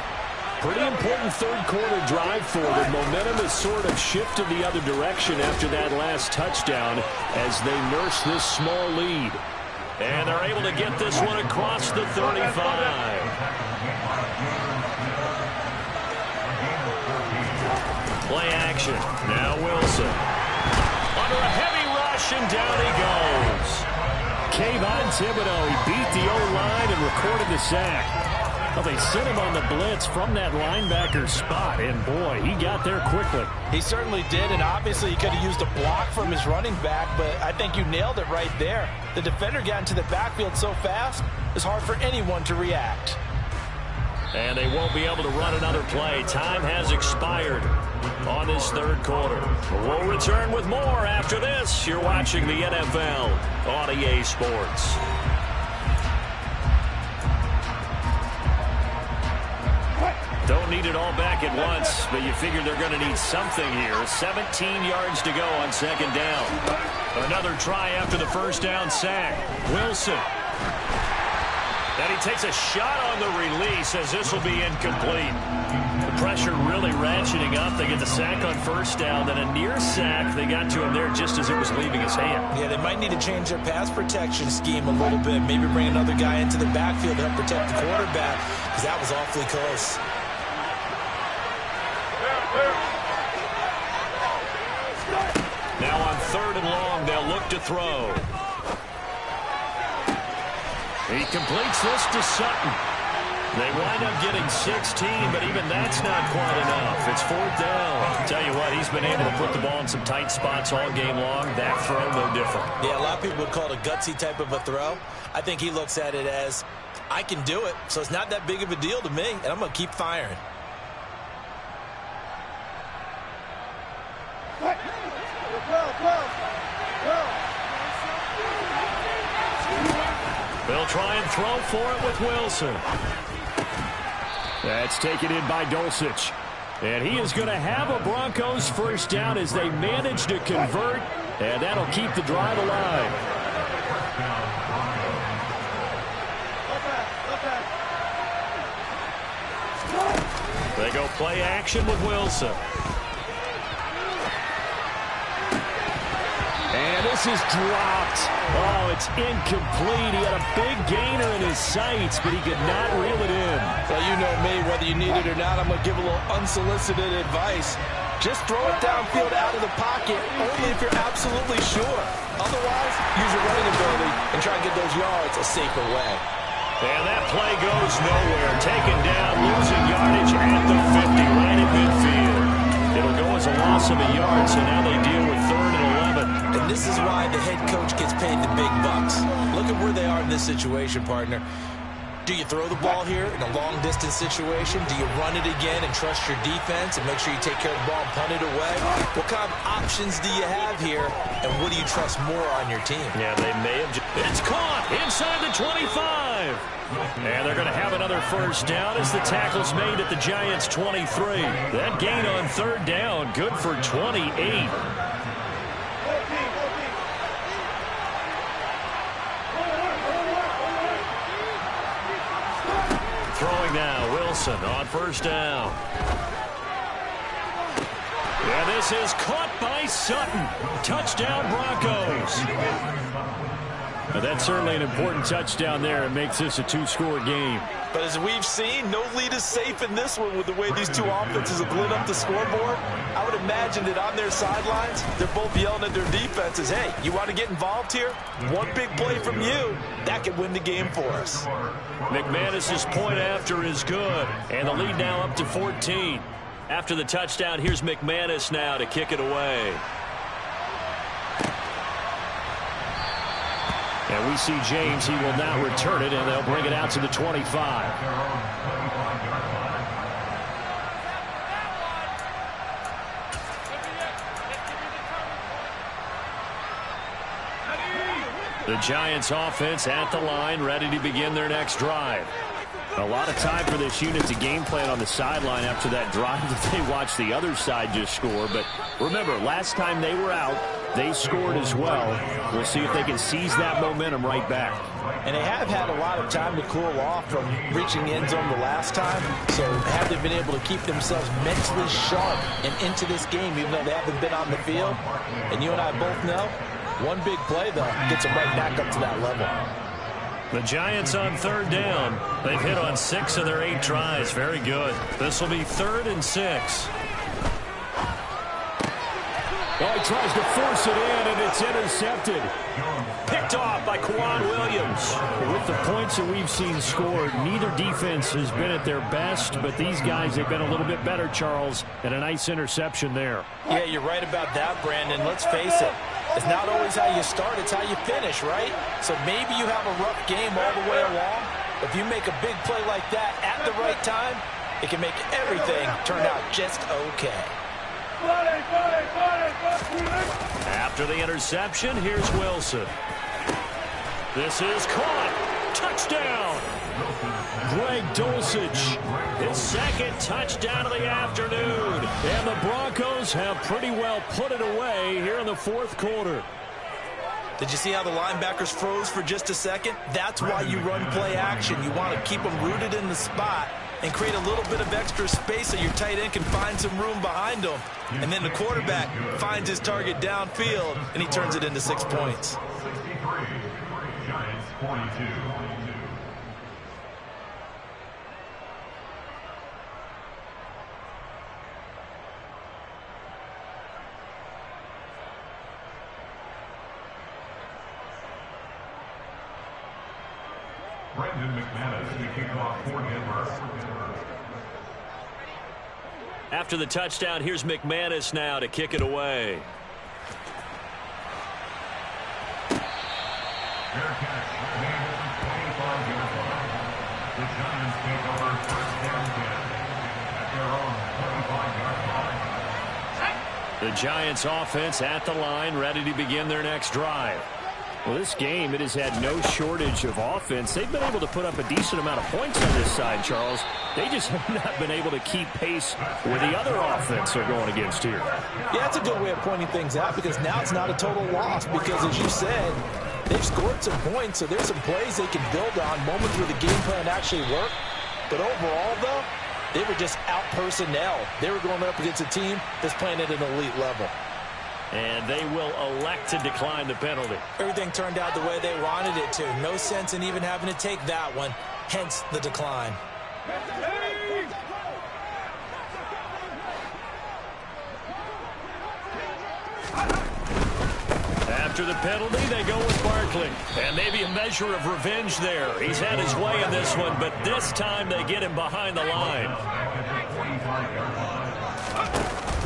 Pretty important third-quarter drive for them. Momentum has sort of shifted the other direction after that last touchdown as they nurse this small lead. And they're able to get this one across the 35. Play action. Now Wilson. Under a heavy rush, and down he goes. Kayvon Thibodeau, he beat the O-line and recorded the sack. Well, they sent him on the blitz from that linebacker spot, and boy, he got there quickly. He certainly did, and obviously he could have used a block from his running back, but I think you nailed it right there. The defender got into the backfield so fast, it's hard for anyone to react. And they won't be able to run another play. Time has expired on this third quarter. We'll return with more after this. You're watching the NFL on EA Sports. Don't need it all back at once, but you figure they're going to need something here. 17 yards to go on second down. Another try after the first down sack. Wilson. And he takes a shot on the release as this will be incomplete. The pressure really ratcheting up. They get the sack on first down, then a near sack. They got to him there just as it was leaving his hand. Yeah, they might need to change their pass protection scheme a little bit. Maybe bring another guy into the backfield to help protect the quarterback, because that was awfully close. Now on third and long, they'll look to throw. He completes this to Sutton. They wind up getting 16, but even that's not quite enough. It's fourth down. Tell you what, he's been able to put the ball in some tight spots all game long. That throw, no different. Yeah, a lot of people would call it a gutsy type of a throw. I think he looks at it as, I can do it, so it's not that big of a deal to me, and I'm going to keep firing. They'll try and throw for it with Wilson. That's taken in by Dulcich. And he is going to have a Broncos first down as they manage to convert, and that'll keep the drive alive. They go play action with Wilson. And this is dropped. Oh, it's incomplete. He had a big gainer in his sights, but he could not reel it in. Well, you know me, whether you need it or not, I'm going to give a little unsolicited advice. Just throw it downfield out of the pocket, only if you're absolutely sure. Otherwise, use your running ability and try and get those yards a safer way. And that play goes nowhere. Taken down, losing yardage at the 50, right at midfield. It'll go as a loss of a yard, so now they deal with third and 11. And this is why the head coach gets paid the big bucks. Look at where they are in this situation, partner. Do you throw the ball here in a long-distance situation? Do you run it again and trust your defense and make sure you take care of the ball and punt it away? What kind of options do you have here, and what do you trust more on your team? Yeah, they may have. It's caught inside the 25. And they're going to have another first down as the tackle's made at the Giants' 23. That gain on third down, good for 28. Wilson on first down. And this is caught by Sutton. Touchdown, Broncos. Now, that's certainly an important touchdown there. It makes this a two-score game. But as we've seen, no lead is safe in this one with the way these two offenses have lit up the scoreboard. I would imagine that on their sidelines, they're both yelling at their defenses, hey, you want to get involved here? One big play from you, that could win the game for us. McManus's point after is good. And the lead now up to 14. After the touchdown, here's McManus now to kick it away. And we see James. He will now return it, and they'll bring it out to the 25. The Giants offense at the line, ready to begin their next drive. A lot of time for this unit to game plan on the sideline after that drive that they watched the other side just score. But remember, last time they were out, they scored as well. We'll see if they can seize that momentum right back. And they have had a lot of time to cool off from reaching the end zone the last time. So have they been able to keep themselves mentally sharp and into this game, even though they haven't been on the field? And you and I both know, one big play, though, gets them right back up to that level. The Giants on third down. They've hit on 6 of their 8 tries. Very good. This will be 3rd and 6. Oh, he tries to force it in, and it's intercepted. Picked off by Quan Williams. With the points that we've seen scored, neither defense has been at their best, but these guys have been a little bit better, Charles, and a nice interception there. Yeah, you're right about that, Brandon. Let's face it. It's not always how you start, it's how you finish, right? So maybe you have a rough game all the way along. If you make a big play like that at the right time, it can make everything turn out just okay. After the interception, here's Wilson. This is caught. Touchdown. Greg Dulcich, His second touchdown of the afternoon. and the Broncos have pretty well put it away here in the fourth quarter. Did you see how the linebackers froze for just a second? That's why you run play action. You want to keep them rooted in the spot and create a little bit of extra space so your tight end can find some room behind them. And then the quarterback finds his target downfield, and he turns it into 6 points. 63, Giants 42. Brendan McManus to kick off for Denver. After the touchdown, here's McManus now to kick it away. Fair catch, made at the 25-yard line. The Giants take over first down 10 at their own 25-yard line. The Giants offense at the line, ready to begin their next drive. Well, this game, it has had no shortage of offense. They've been able to put up a decent amount of points on this side, Charles. They just have not been able to keep pace with the other offense they're going against here. Yeah, that's a good way of pointing things out because now it's not a total loss because, as you said, they've scored some points, so there's some plays they can build on, moments where the game plan actually worked. But overall, though, they were just out personnel. They were going up against a team that's playing at an elite level. And they will elect to decline the penalty. Everything turned out the way they wanted it to. No sense in even having to take that one, hence the decline. After the penalty, they go with Barkley. And maybe a measure of revenge there. He's had his way in this one, but this time they get him behind the line.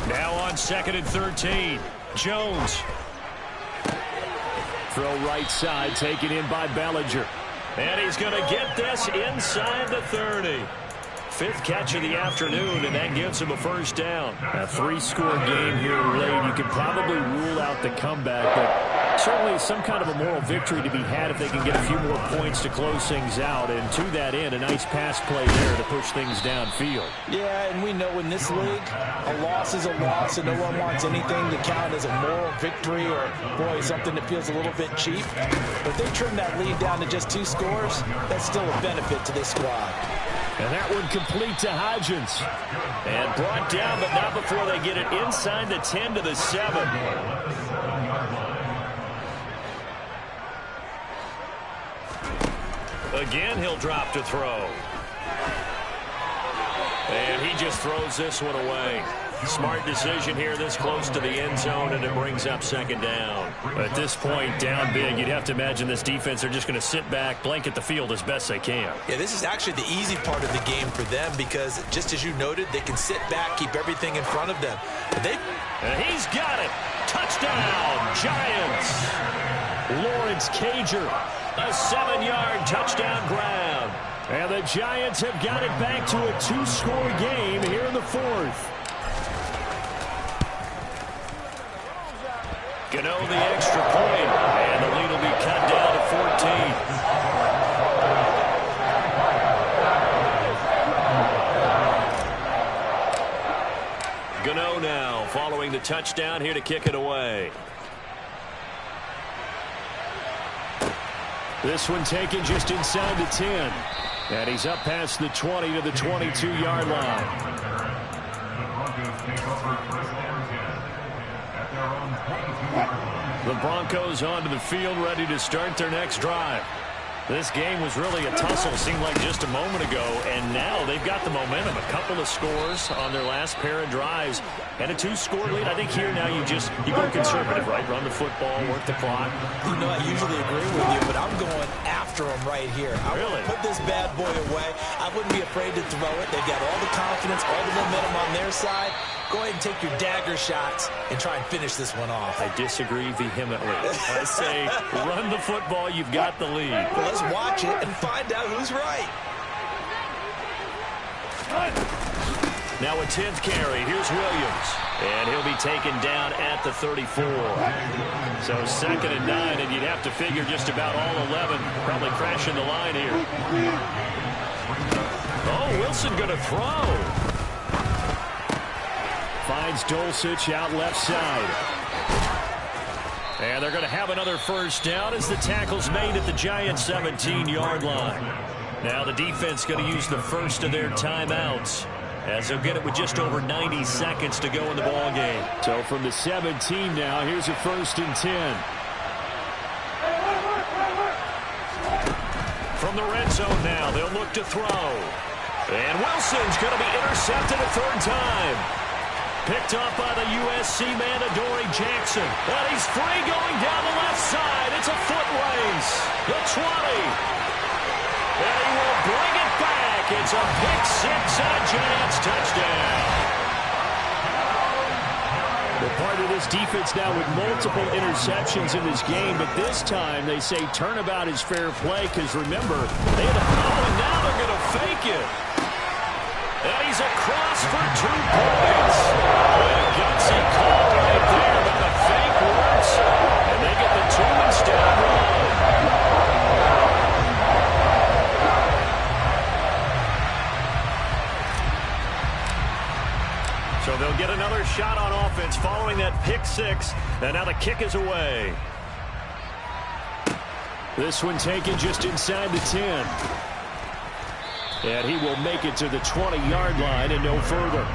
Now on 2nd and 13. Jones. Throw right side, taken in by Bellinger. And he's going to get this inside the 30. 5th catch of the afternoon, and that gives him a first down. A 3-score game here late. You could probably rule out the comeback, but certainly some kind of a moral victory to be had if they can get a few more points to close things out. And to that end, a nice pass play there to push things downfield. Yeah, and we know in this league, a loss is a loss, and no one wants anything to count as a moral victory or, boy, something that feels a little bit cheap. But if they trim that lead down to just 2 scores, that's still a benefit to this squad. And that one complete to Hodgins. And brought down, but not before they get it inside the 10 to the 7. Again, he'll drop to throw. And he just throws this one away. Smart decision here this close to the end zone, and it brings up second down. At this point, down big, you'd have to imagine this defense are just going to sit back, blanket the field as best they can. Yeah, this is actually the easy part of the game for them because, just as you noted, they can sit back, keep everything in front of them. And he's got it. Touchdown, Giants. Lawrence Cager. A 7-yard touchdown grab. And the Giants have got it back to a 2-score game here in the fourth. Gano the extra point, and the lead will be cut down to 14. Gano now following the touchdown here to kick it away. This one taken just inside the 10. And he's up past the 20 to the 22-yard line. The Broncos onto the field, ready to start their next drive. This game was really a tussle, seemed like just a moment ago, and now they've got the momentum. A couple of scores on their last pair of drives, and a 2-score lead. I think here now you go conservative, right? Run the football, work the clock. You know, I usually agree with you, but I'm going after them right here. I want to put this bad boy away. I wouldn't be afraid to throw it. They've got all the confidence, all the momentum on their side. Go ahead and take your dagger shots and try and finish this one off. I disagree vehemently. I say run the football. You've got the lead. Well, let's watch it and find out who's right. Now a 10th carry. Here's Williams. And he'll be taken down at the 34. So 2nd and 9, and you'd have to figure just about all 11 probably crashing the line here. Oh, Wilson going to throw. Finds Dulcich out left side. And they're going to have another first down as the tackle's made at the Giants' 17-yard line. Now the defense going to use the first of their timeouts, as they'll get it with just over 90 seconds to go in the ball game. So from the 17 now, here's a 1st and 10. From the red zone now, they'll look to throw. And Wilson's going to be intercepted a 3rd time. Picked off by the USC man, Adoree Jackson. But he's free going down the left side. It's a foot race. The 20. And he will bring it back. It's a pick 6 and a Giants touchdown. Well, part of this defense now with multiple interceptions in this game, but this time they say turnabout is fair play because, remember, they had a problem, and now they're going to fake it. And he's across for 2 points. A gutsy call right there, but the fake works. And they get the 2 instead run. So they'll get another shot on offense following that pick 6. And now the kick is away. This one taken just inside the 10. And he will make it to the 20-yard line and no further.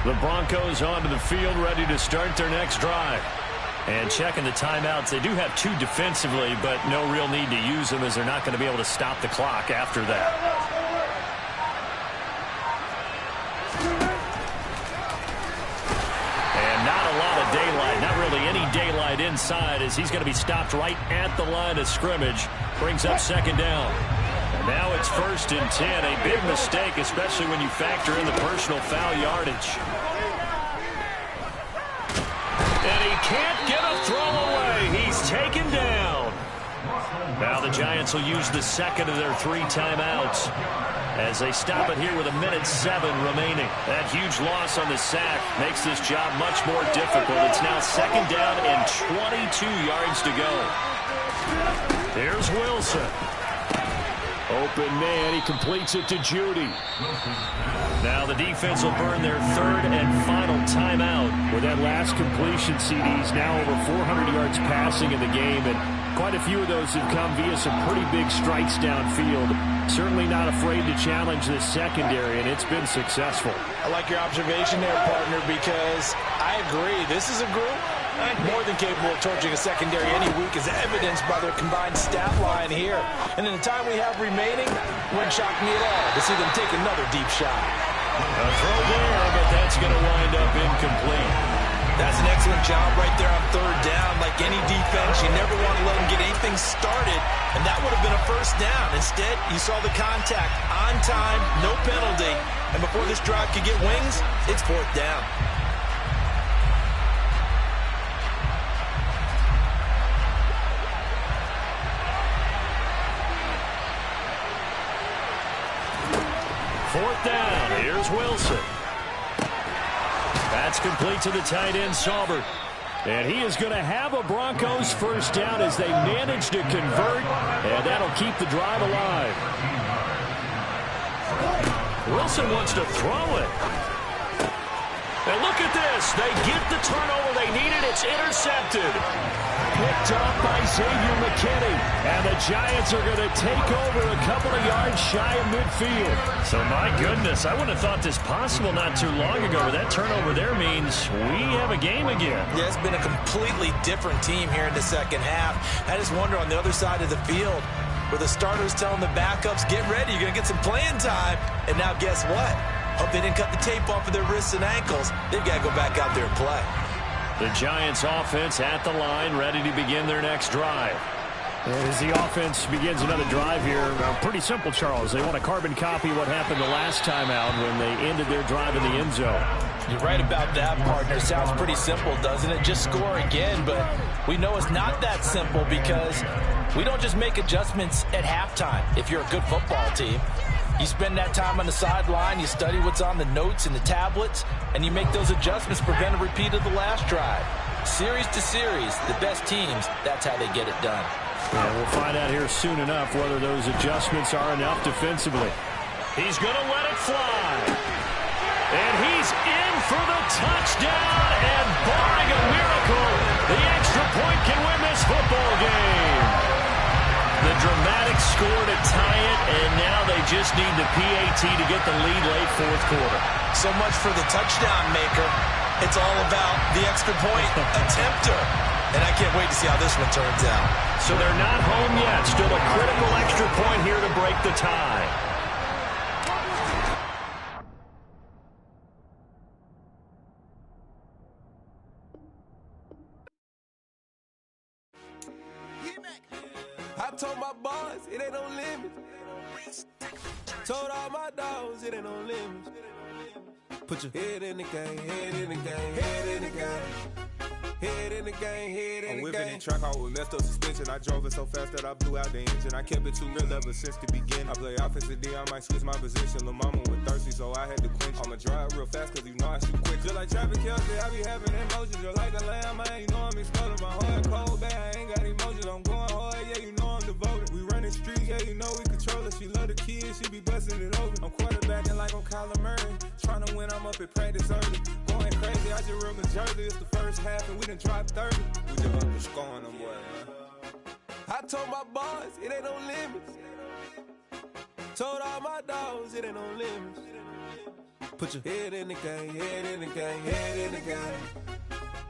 The Broncos onto the field, ready to start their next drive. And checking the timeouts, they do have 2 defensively, but no real need to use them as they're not going to be able to stop the clock after that. And not a lot of daylight, not really any daylight inside, as he's going to be stopped right at the line of scrimmage. Brings up 2nd down. And now it's 1st and 10, a big mistake, especially when you factor in the personal foul yardage. And he can't get a throw away. He's taken down. Now the Giants will use the 2nd of their 3 timeouts as they stop it here with 1:07 remaining. That huge loss on the sack makes this job much more difficult. It's now 2nd down and 22 yards to go. Here's Wilson. Open man, he completes it to Judy. Now the defense will burn their third and final timeout. With that last completion, CD's now over 400 yards passing in the game, and quite a few of those have come via some pretty big strikes downfield. Certainly not afraid to challenge this secondary, and it's been successful. I like your observation there, partner, because I agree. This is a group more than capable of torching a secondary any week, as evidenced by their combined stat line here. And in the time we have remaining, wouldn't shock me at all to see them take another deep shot. A throw there, but that's going to wind up incomplete. That's an excellent job right there on third down. Like any defense, you never want to let them get anything started, and that would have been a first down. Instead, you saw the contact on time, no penalty, and before this drive could get wings, it's fourth down. Fourth down. Here's Wilson. That's complete to the tight end, Saubert. And he is going to have a Broncos first down as they manage to convert, and that'll keep the drive alive. Wilson wants to throw it. And look at this. They get the turnover they needed. It's intercepted. Picked up by Xavier McKinney. And the Giants are going to take over a couple of yards shy of midfield. So, my goodness, I wouldn't have thought this possible not too long ago. But that turnover there means we have a game again. Yeah, it's been a completely different team here in the second half. I just wonder on the other side of the field, where the starters telling the backups, get ready, you're going to get some playing time. And now guess what? Hope they didn't cut the tape off of their wrists and ankles. They've got to go back out there and play. The Giants offense at the line, ready to begin their next drive. As the offense begins another drive here, pretty simple, Charles. They want to carbon copy what happened the last time out when they ended their drive in the end zone. You're right about that, partner. Sounds pretty simple, doesn't it? Just score again, but we know it's not that simple because we don't just make adjustments at halftime if you're a good football team. You spend that time on the sideline, you study what's on the notes and the tablets, and you make those adjustments to prevent a repeat of the last drive. Series to series, the best teams, that's how they get it done. Yeah, we'll find out here soon enough whether those adjustments are enough defensively. He's going to let it fly. And he's in for the touchdown, and barring a miracle, the extra point can win this football game. The dramatic score to tie it, and now they just need the PAT to get the lead late fourth quarter. So much for the touchdown maker. It's all about the extra point attempter. And I can't wait to see how this one turns out. So they're not home yet. Still a critical extra point here to break the tie. I told my boys, it ain't no limits. Told all my dogs, it ain't no limits. Put your head in the game, head in the game, head in the game. Head in the game, head in the game. I'm whipping the track out with messed up suspension. I drove it so fast that I blew out the engine. I kept it too real ever since the beginning. I play offensive D, I might switch my position. Lil' mama was thirsty, so I had to quench. I'ma drive real fast, cause you know I shoot quick. Just like traffic Kelsey, I be having emotions. Just like a lamb, man, you know I'm exploding. My heart cold, bad, I ain't got emotions. I'm going hard, yeah, you know I'm devoted. We running streets, yeah, you know we control it. She love the kids, she be busting it over. I'm quarterbacking like I'm Kyler Murray. Trying to win, I'm up at practice early. Going crazy, I just real Jersey. It's the first half and we done dropped 30. We just underscoring them, boy, man. I told my boys, it ain't no limits. Told all my dogs, it ain't no limits. Put your head in the game, head in the game, head in the game.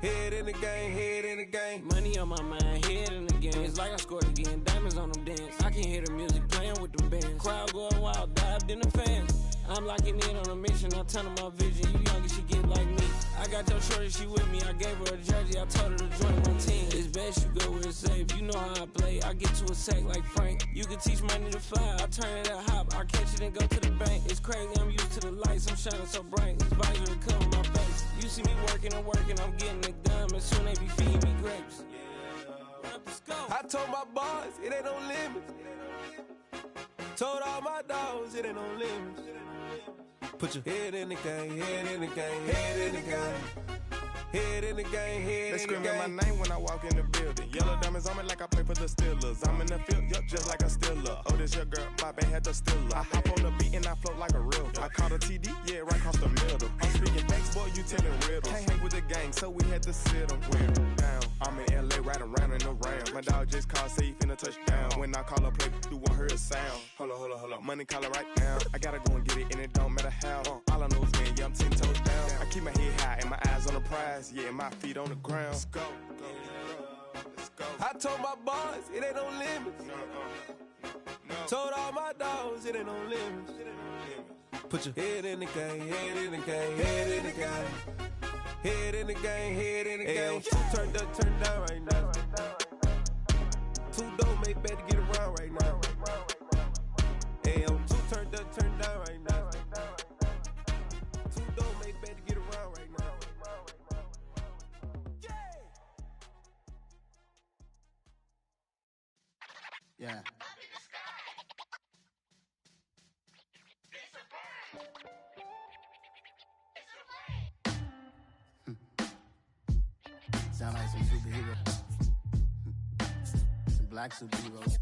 Head in the game, head in the game. Money on my mind, head in the game. It's like I scored again, diamonds on them dance. I can hear the music playing with them bands. Crowd going wild, dived in the fans. I'm locking in on a mission, I turn on my vision. You younger, she get like me. I got your shorty, she with me. I gave her a jersey, I told her to join my team. It's best you go where it's safe. You know how I play, I get to a sack like Frank. You can teach money to fly, I turn it at hop. I catch it and go to the bank. It's crazy, I'm used to the lights, I'm shining so bright. This visor will cover my face. You see me working and working, I'm getting it done. And soon they be feeding me grapes. I told my boys, it ain't no limits. Told all my dogs, it ain't no limits. Put your head in the game, head in the game, head in the game. Head in the game, head They in the game. screaming my name when I walk in the building. Yellow diamonds on me like I play for the Steelers. I'm in the field, yup, just like a Steeler. Oh, this your girl, my bad, had the Steeler. I hop on the beat and I float like a real. I caught a TD, yeah, right across the middle. I'm speaking thanks, boy, you telling riddles. Can't hang with the gang, so we had to sit them down. I'm in LA, riding round in the round. My dog just called, say he finna touch down. When I call a play, you won't hear a sound. Hold up, money calling right now. I gotta go and get it, and it don't matter how. All I know is, man, yeah, I'm 10 toes down. I keep my head high and my eyes on the prize. Yeah, and my feet on the ground. Let's go. I told my boys, it ain't no limits. Told all my dogs, it ain't no limits. Put your head in the game, head in the game, head in the game. Head in the game, head in the game. Turned up, turned down right now. Two dope make better get around right now. Hey, I'm two turned up, turned down right now. Two dope make better get around right now. Yeah. Sound like some superheroes. Some black superheroes.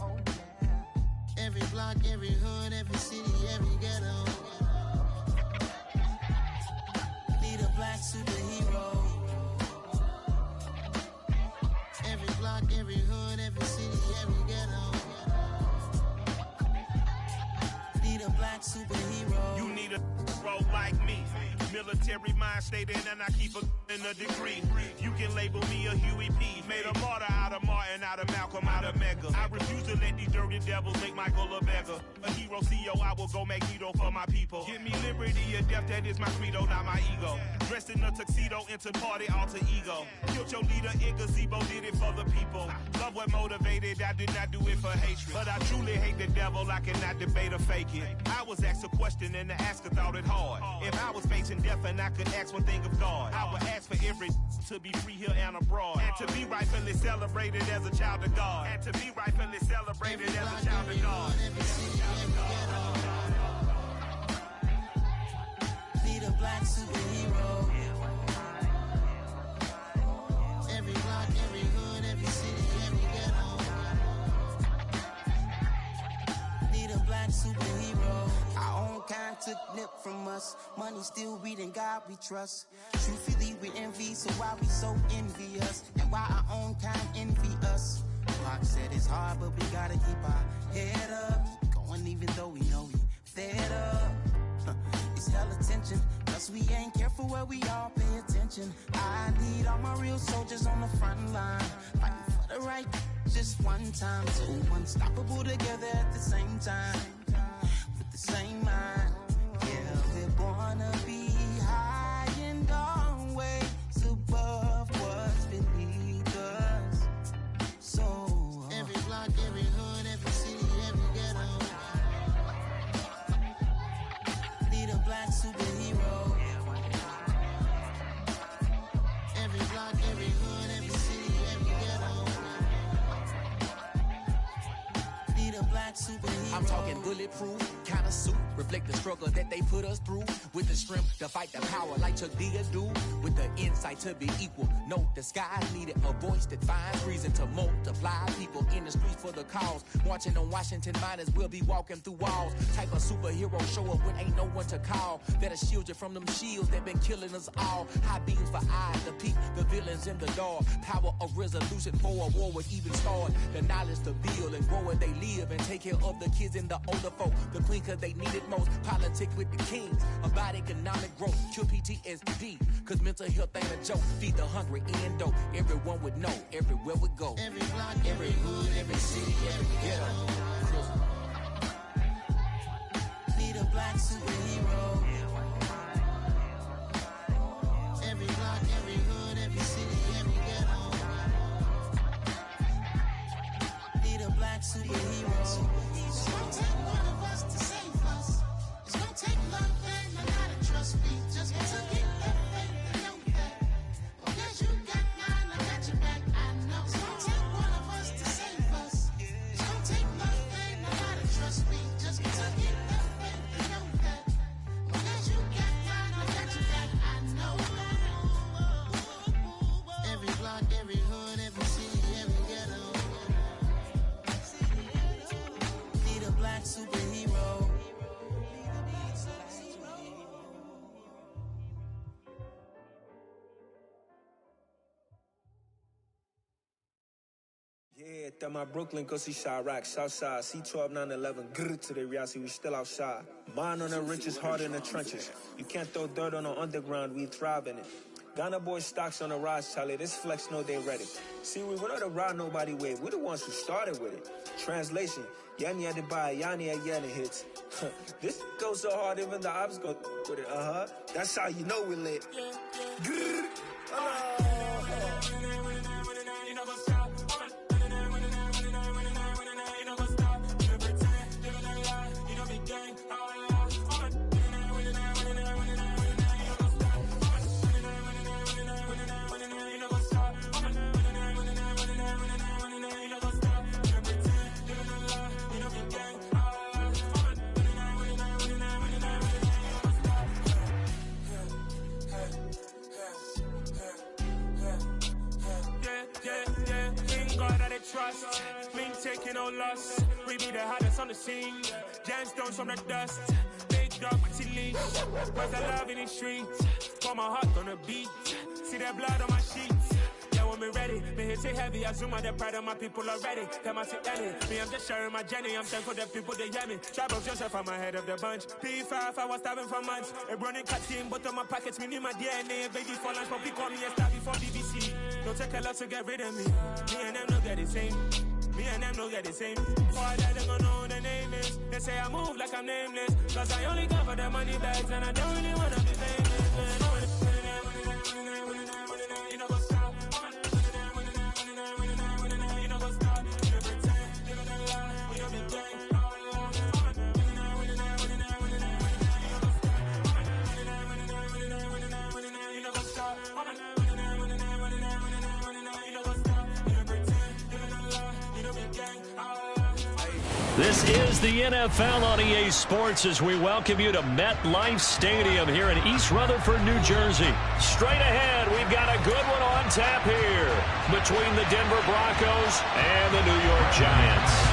Oh, yeah. Every block, every hood, every city, every ghetto. Need a black superhero. Every block, every hood, every city, every ghetto. Need a black superhero. You need a role like me. Military mind stated, and I keep in a degree. You can label me a Huey P. Made a martyr out of Martin, out of Malcolm, out of Mega. I refuse to let these dirty devils make Michael a beggar. A hero CEO, I will go Magneto for my people. Give me liberty or death, that is my credo, not my ego. Dressed in a tuxedo, into party alter ego. Killed your leader in gazebo, did it for the people. Love what motivated, I did not do it for hatred. But I truly hate the devil, I cannot debate or fake it. I was asked a question and the asker thought it hard. If I was facing death and I could ask one thing of God, I would ask for every to be free here and abroad. And to be rightfully celebrated as a child of God. And to be rightfully celebrated as a child of God. Need a black superhero. Every block, every hood, every city, every ghetto. Need a black superhero. Our own kind took nip from us. Money still reading God we trust. Truthfully we envy, so why we so envious? And why our own kind envy us? Pac said it's hard, but we gotta keep our head up. Keep going even though we know we fed up. It's hella tension, plus we ain't careful where we all pay attention. I need all my real soldiers on the front line, fighting for the right just one time. So unstoppable together at the same time, with the same mind. Yeah, we're born to be high and always above what's beneath us. So every block, every hood, every city, every ghetto. Need a black superhero. Every block, every hood, every city, every ghetto. Need a black superhero. I'm talking bulletproof kind of suit, reflect the struggle that they put us through. With the strength to fight the power like Chuck D do. With the insight to be equal. No disguise needed, a voice that finds reason to multiply. People in the streets for the cause. Marching on Washington miners, we'll be walking through walls. Type of superhero show up when ain't no one to call. That'll shield you from them shields that been killing us all. High beams for eyes to peep the villains in the dark. Power of resolution for a war would even start. The knowledge to build and grow where they live and take care of the kids and the older folk. The clean cause they need it most. Politics with the kings. About economic growth. Cure PTSD. Cause mental health ain't a joke. Feed the hungry and dope. Everyone would know. Everywhere we go. Every block, every hood, every city, every ghetto. Need a black superhero. Every block, every hood, every city, every ghetto. Need a black superhero. It's gonna take one of us to save us. It's gonna take love and a lot of trust. We just got to get that faith and know that. Because you got mine, I got your back. I know. It's gonna take one of us to save us. It's gonna take love and a lot of trust. We just got to get that faith and That my Brooklyn, go see Chirac, Southside, C12, 911, grr to the reality, we still outside. Mine on the riches, hard in the trenches. You can't throw dirt on the underground, we thrive in it. Ghana boys stocks on the rise, Charlie, this flex know they ready. See, we went on the ride nobody wave, we the ones who started with it. Translation, Yanni had to buy, Yanni had Yanni hits. This goes so hard, even the ops go with it, That's how you know we lit. Grr. Trust, been taking no loss. We be the hottest on the scene. Gemstones from the dust. Big dog with leash. Was the love in the streets. Pour my heart on the beat. See that blood on my sheets. Yeah, when me ready, me hit it heavy. I zoom out the pride of my people already. Them I see Ellie. Me, I'm just sharing my journey. I'm thankful for the people they hear me. Trouble Joseph, I'm ahead of the bunch. P5, I was starving for months. A running cut team, but on my pockets, me need my DNA. Baby for lunch, but call me a star before BBC. Don't take a lot to get rid of me. Me and them don't get the same. Me and them don't get the same. All that they gonna know who the name is. They say I move like I'm nameless. Cause I only come for the money bags and I don't really wanna be famous, man. You know what's up? You know what's up? You pretend, you gonna lie, we don't be gang. This is the NFL on EA Sports as we welcome you to MetLife Stadium here in East Rutherford, New Jersey. Straight ahead, we've got a good one on tap here between the Denver Broncos and the New York Giants.